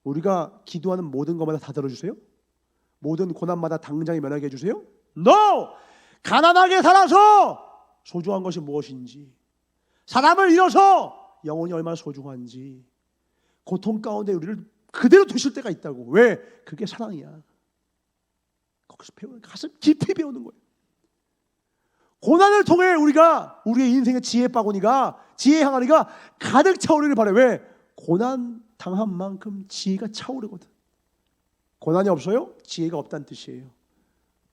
우리가 기도하는 모든 것마다 다 들어주세요? 모든 고난마다 당장에 면하게 해주세요? No! 가난하게 살아서 소중한 것이 무엇인지, 사람을 잃어서 영혼이 얼마나 소중한지, 고통 가운데 우리를 그대로 두실 때가 있다고. 왜? 그게 사랑이야. 거기서 배우는, 가슴 깊이 배우는 거예요. 고난을 통해 우리가 우리의 인생의 지혜 바구니가, 지혜 항아리가 가득 차오르길 바래. 왜? 고난 당한 만큼 지혜가 차오르거든. 고난이 없어요? 지혜가 없다는 뜻이에요.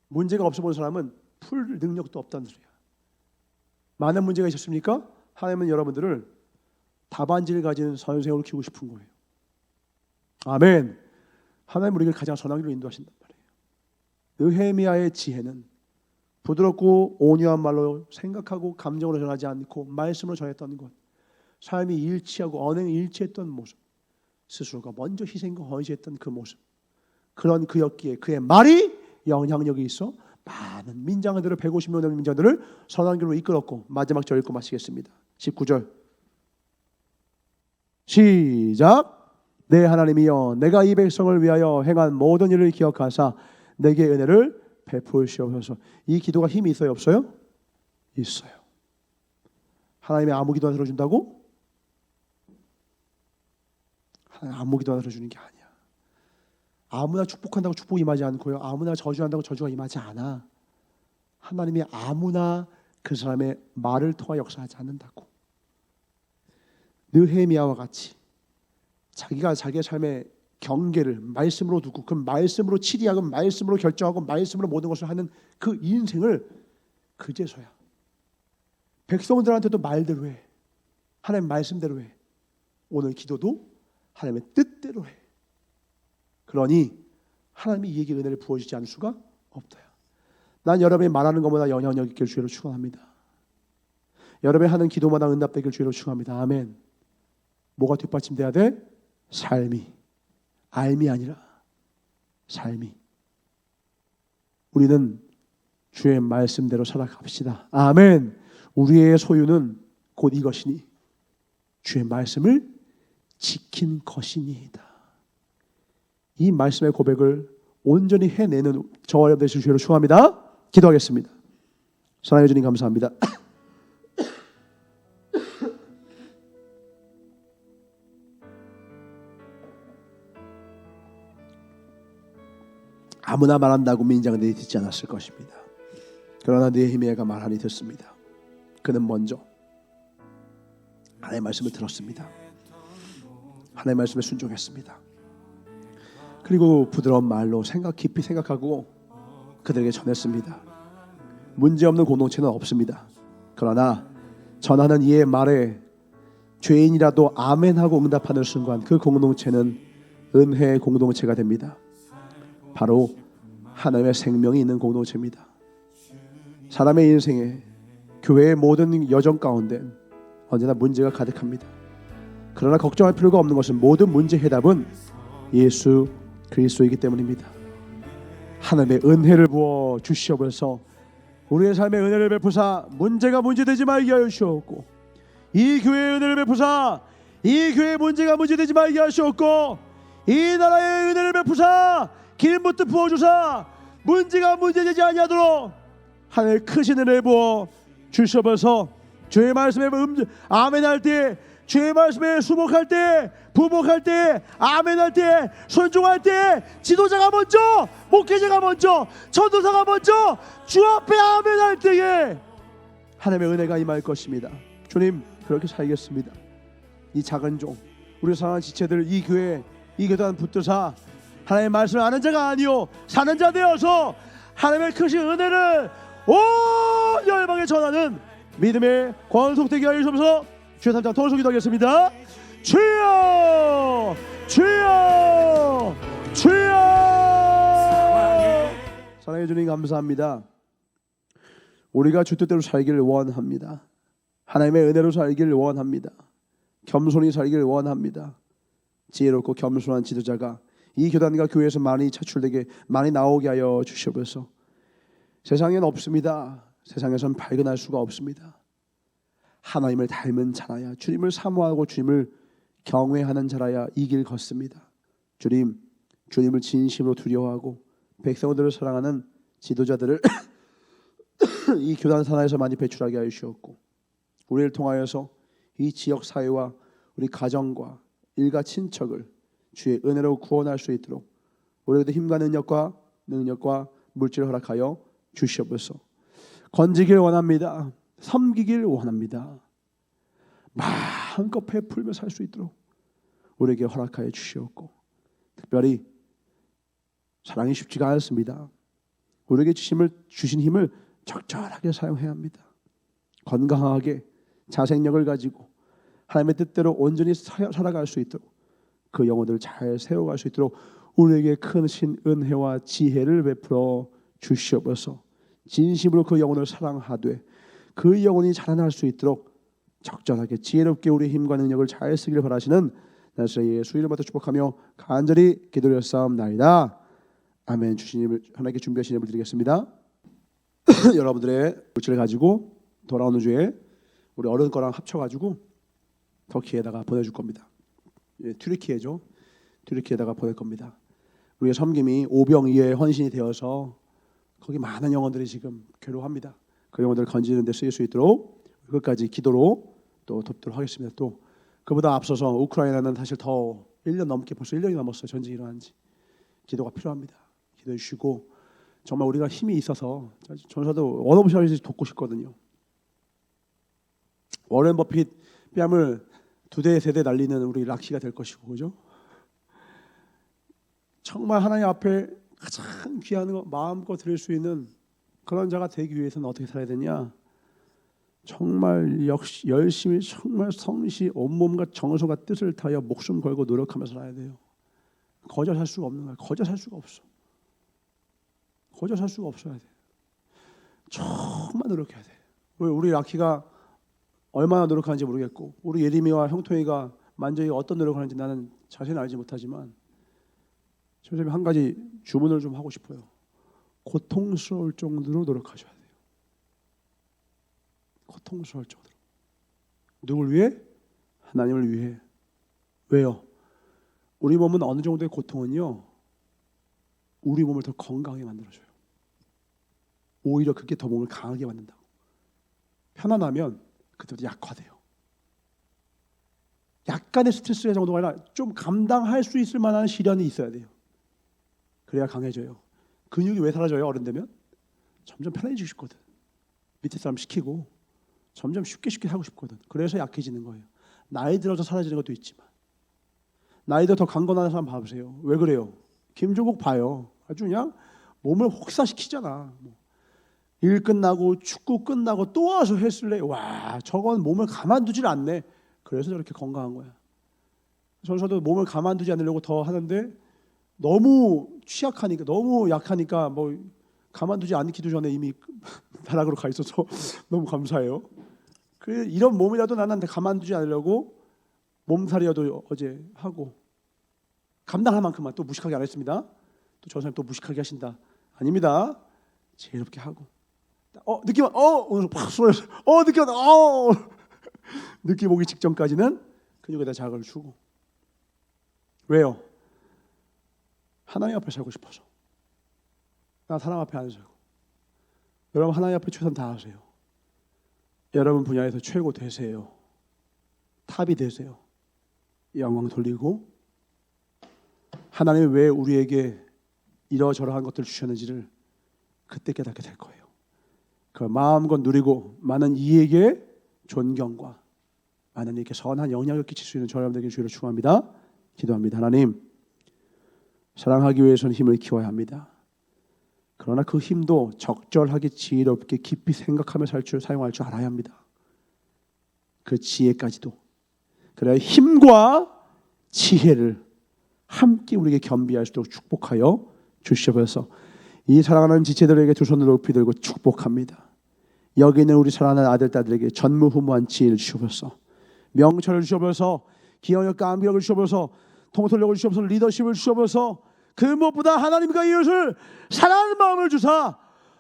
문제가 없어 보는 사람은 풀 능력도 없다는 소리야. 많은 문제가 있었습니까? 하나님은 여러분들을 답안지를 가진 선생으로 키우고 싶은 거예요. 아멘. 하나님 우리를 가장 선한 길로 인도하신단 말이에요. 느헤미야의 지혜는 부드럽고 온유한 말로 생각하고 감정으로 전하지 않고 말씀으로 전했던 것, 삶이 일치하고 언행이 일치했던 모습, 스스로가 먼저 희생과 헌신했던 그 모습, 그런 그였기에 그의 말이 영향력이 있어 많은 민장들을 150명 넘는 민장들을 선한 길로 이끌었고, 마지막 절 읽고 마치겠습니다. 19절 시작. 내 하나님이여, 내가 이 백성을 위하여 행한 모든 일을 기억하사 내게 은혜를 베푸시옵소서. 이 기도가 힘이 있어요, 없어요? 있어요. 하나님의 아무 기도 안 들어준다고? 하나님 아무 기도 안 들어주는 게 아니야. 아무나 축복한다고 축복이 임하지 않고요, 아무나 저주한다고 저주가 임하지 않아. 하나님이 아무나 그 사람의 말을 통하 역사하지 않는다고. 느헤미야와 같이 자기가 자기의 삶의 경계를 말씀으로 두고 그 말씀으로 치리하고 말씀으로 결정하고 말씀으로 모든 것을 하는 그 인생을 그제서야 백성들한테도 말대로 해. 하나님 말씀대로 해. 오늘 기도도 하나님의 뜻대로 해. 그러니 하나님이 이에게 은혜를 부어주지 않을 수가 없다. 난 여러분이 말하는 것보다 영향력 있길 주의로 축원합니다. 여러분이 하는 기도마다 응답되길 주의로 축원합니다. 아멘. 뭐가 뒷받침돼야 돼? 삶이. 알미 아니라 삶이. 우리는 주의 말씀대로 살아갑시다. 아멘. 우리의 소유는 곧 이것이니 주의 말씀을 지킨 것이니이다. 이 말씀의 고백을 온전히 해내는 저와 여러분 되실 주로 축원합니다. 기도하겠습니다. 사랑해 주님 감사합니다. 아무나 말한다고 민장들이 듣지 않았을 것입니다. 그러나 느헤미야가 말하니 듣습니다. 그는 먼저 하나님의 말씀을 들었습니다. 하나님의 말씀에 순종했습니다. 그리고 부드러운 말로 깊이 생각하고 그들에게 전했습니다. 문제없는 공동체는 없습니다. 그러나 전하는 이의 말에 죄인이라도 아멘하고 응답하는 순간 그 공동체는 은혜의 공동체가 됩니다. 바로 하나님의 생명이 있는 공동체입니다. 사람의 인생에, 교회의 모든 여정 가운데 언제나 문제가 가득합니다. 그러나 걱정할 필요가 없는 것은 모든 문제 해답은 예수 그리스도이기 때문입니다. 하나님의 은혜를 부어 주시옵소서. 우리의 삶에 은혜를 베푸사 문제가 문제되지 말게 하여 주옵고, 이 교회의 은혜를 베푸사 이 교회의 문제가 문제되지 말게 하시옵고, 이 나라의 은혜를 베푸사 기름부터 부어주사 문제가 문제되지 아니하도록 하나님의 크신 은혜를 부어 주시옵소서. 주의 말씀에 아멘할 때, 주의 말씀에 수복할 때, 부복할 때, 아멘할 때, 순종할 때, 지도자가 먼저, 목회자가 먼저, 전도사가 먼저 주 앞에 아멘할 때에 하나님의 은혜가 임할 것입니다. 주님, 그렇게 살겠습니다. 이 작은 종, 우리 사랑하는 지체들, 이 교회, 이 교단 붙드사 하나님의 말씀을 아는 자가 아니요 사는 자 되어서 하나님의 크신 은혜를 온 열방에 전하는 믿음의 권속되게 하여 주옵소서. 주여 3장 통성 기도하겠습니다. 주여 주여 주여. 사랑해 주님 감사합니다. 우리가 주 뜻대로 살기를 원합니다. 하나님의 은혜로 살기를 원합니다. 겸손히 살기를 원합니다. 지혜롭고 겸손한 지도자가 이 교단과 교회에서 많이 차출되게 많이 나오게 하여 주시옵소서. 세상엔 없습니다. 세상에선 발견할 수가 없습니다. 하나님을 닮은 자라야, 주님을 사모하고 주님을 경외하는 자라야 이 길 걷습니다. 주님을 진심으로 두려워하고 백성들을 사랑하는 지도자들을 이 교단 산하에서 많이 배출하게 하여 주셨고, 우리를 통하여서 이 지역 사회와 우리 가정과 일가 친척을 주의 은혜로 구원할 수 있도록 우리에게도 힘과 능력과 물질을 허락하여 주시옵소서. 건지길 원합니다. 섬기길 원합니다. 마음껏 베풀며 살 수 있도록 우리에게 허락하여 주시옵고, 특별히 사랑이 쉽지가 않습니다. 우리에게 주신 힘을 적절하게 사용해야 합니다. 건강하게 자생력을 가지고 하나님의 뜻대로 온전히 살아갈 수 있도록 그 영혼들을 잘 세워갈 수 있도록 우리에게 큰 은혜와 지혜를 베풀어 주시옵소서. 진심으로 그 영혼을 사랑하되 그 영혼이 자라날 수 있도록 적절하게 지혜롭게 우리의 힘과 능력을 잘 쓰기를 바라시는 나사렛 예수 이름으로 축복하며 간절히 기도드렸사옵나이다. 아멘. 주시님을 하나님께 준비하신 예물 드리겠습니다. 여러분들의 물질을 가지고 돌아오는 주에 우리 어른 거랑 합쳐가지고 터키에다가 보내줄 겁니다. 튀르키예죠. 튀르키에다가 보낼 겁니다. 우리의 섬김이 오병이어의 헌신이 되어서 거기 많은 영혼들이 지금 괴로워합니다. 그 영혼들을 건지는 데 쓰일 수 있도록 끝까지 기도로 또 돕도록 하겠습니다. 또 그보다 앞서서 우크라이나는 사실 더 1년 넘게 벌써 1년이 넘었어요. 전쟁이 일어난 지. 기도가 필요합니다. 기도해 주시고 정말 우리가 힘이 있어서 전사도 원어부시아에서 돕고 싶거든요. 워렌 버핏 뺨을 2대 3대 날리는 우리 락시가 될 것이고, 그죠? 정말 하나님 앞에 가장 귀한 거 마음껏 드릴 수 있는 그런 자가 되기 위해서는 어떻게 살아야 되냐? 정말 역시 열심히 정말 성시 온몸과 정성과 뜻을 다하여 목숨 걸고 노력하면서 살아야 돼요. 거저 살 수가 없는 거야. 거저 살 수가 없어. 거저 살 수가 없어야 돼. 정말 노력해야 돼. 왜 우리 라키가 얼마나 노력하는지 모르겠고, 우리 예림이와 형통이가 만져이 어떤 노력을 하는지 나는 자세히 알지 못하지만, 선생님 한 가지 주문을 좀 하고 싶어요. 고통스러울 정도로 노력하셔야 돼요. 고통스러울 정도로. 누굴 위해? 하나님을 위해. 왜요? 우리 몸은 어느 정도의 고통은요, 우리 몸을 더 건강하게 만들어줘요. 오히려 그게 더 몸을 강하게 만든다고. 편안하면 그때부터 약화돼요. 약간의 스트레스 정도가 아니라 좀 감당할 수 있을 만한 시련이 있어야 돼요. 그래야 강해져요. 근육이 왜 사라져요? 어른 되면 점점 편해지고 싶거든. 밑에 사람 시키고 점점 쉽게 하고 싶거든. 그래서 약해지는 거예요. 나이 들어서 사라지는 것도 있지만, 나이 들어 더 강건한 사람 봐보세요. 왜 그래요? 김종국 봐요. 아주 그냥 몸을 혹사시키잖아. 일 끝나고 축구 끝나고 또 와서 헬스를 해. 와, 저건 몸을 가만두질 않네. 그래서 저렇게 건강한 거야. 저도 몸을 가만두지 않으려고 더 하는데 너무 취약하니까, 너무 약하니까 뭐 가만두지 않기도 전에 이미 다락으로 가 있어서 너무 감사해요. 이런 몸이라도 나는 가만두지 않으려고 몸살이라도 어제 하고 감당할 만큼만 또 무식하게 안 했습니다. 또 저 사람 또 무식하게 하신다. 아닙니다. 지혜롭게 하고. 느낌 오늘 팍 쏘여서 느낌 느낌 오기 직전까지는 근육에다 자극을 주고. 왜요? 하나님 앞에 살고 싶어서. 나 사람 앞에 안 살고. 여러분 하나님 앞에 최선 다하세요. 여러분 분야에서 최고 되세요. 탑이 되세요. 영광 돌리고 하나님이 왜 우리에게 이러저러한 것들을 주셨는지를 그때 깨닫게 될 거예요. 그 마음껏 누리고 많은 이에게 존경과 많은 이에게 선한 영향을 끼칠 수 있는 저 여러분들에게 주의를 축원합니다. 기도합니다. 하나님, 사랑하기 위해서는 힘을 키워야 합니다. 그러나 그 힘도 적절하게 지혜롭게 깊이 생각하며 사용할 줄 알아야 합니다. 그 지혜까지도 그래 힘과 지혜를 함께 우리에게 겸비할 수 있도록 축복하여 주시옵소서. 이 사랑하는 지체들에게 두 손을 높이 들고 축복합니다. 여기 있는 우리 사랑하는 아들 딸들에게 전무후무한 지혜를 주시옵소서. 명철을 주시옵소서. 기억력과 암기력을 주시옵소서. 통솔력을 주시옵소서. 리더십을 주시옵소서. 그 무엇보다 하나님과 이웃을 사랑하는 마음을 주사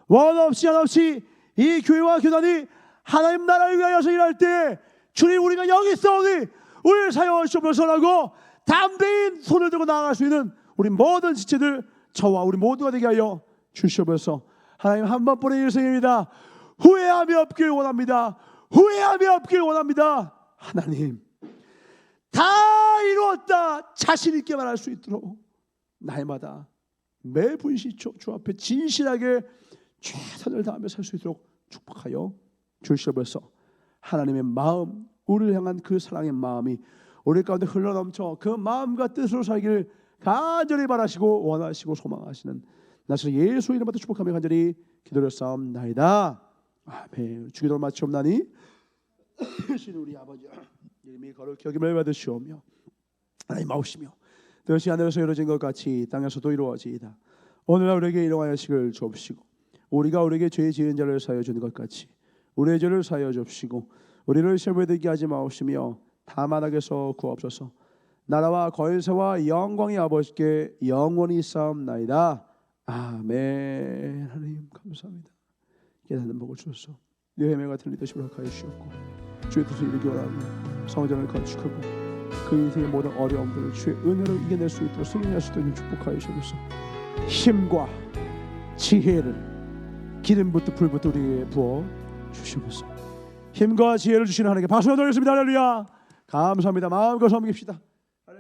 원 없이 한없이 이 교회와 교단이 하나님 나라를 위하여서 일할 때 주님 우리가 여기 있사오니 우리를 사용하 주시옵소서라고 담대히 손을 들고 나아갈 수 있는 우리 모든 지체들 저와 우리 모두가 되게 하여 주시옵소서. 하나님 한 번뿐인 일생입니다. 후회함이 없길 원합니다. 후회함이 없길 원합니다. 하나님 다 이루었다 자신 있게 말할 수 있도록 날마다 매 분시 주 앞에 진실하게 최선을 다하며 살 수 있도록 축복하여 주시옵소서. 하나님의 마음 우리를 향한 그 사랑의 마음이 우리 가운데 흘러넘쳐 그 마음과 뜻으로 살기를 간절히 바라시고 원하시고 소망하시는 나서 예수 이름으로 축복하며 간절히 기도했사옵나이다. 아멘. 주기도를 마치옵나니 신 우리 아버지 이름이 거룩히 여김을 받으시오며 하나님 마옵시며 뜻이 하늘에서 이루어진 것 같이 땅에서도 이루어지이다. 오늘날 우리에게 일용할 양식을 주옵시고 우리가 우리에게 죄 지은 자를 사하여 주는 것 같이 우리의 죄를 사하여 주옵시고 우리를 시험에 들게 하지 마옵시며 다만 악에서 구하옵소서. 나라와 권세와 영광이 아버지께 영원히 있사옵나이다. 아멘. 하나님 감사합니다. 깨닫는 복을 주소서. 여호와의 같은 리더십을 허락하여 주시옵고 주의 뜻을 이루기 원하며 성전을 건축하고 그 인생의 모든 어려움들을 주의 은혜로 이겨낼 수 있도록 승리할 수 있도록 축복하여 주옵소서. 힘과 지혜를 기름부터 불부터 우리에게 부어 주시옵소서. 힘과 지혜를 주시는 하나님께 박수를 드리겠습니다. 할렐루야. 감사합니다. 마음껏 섬깁시다.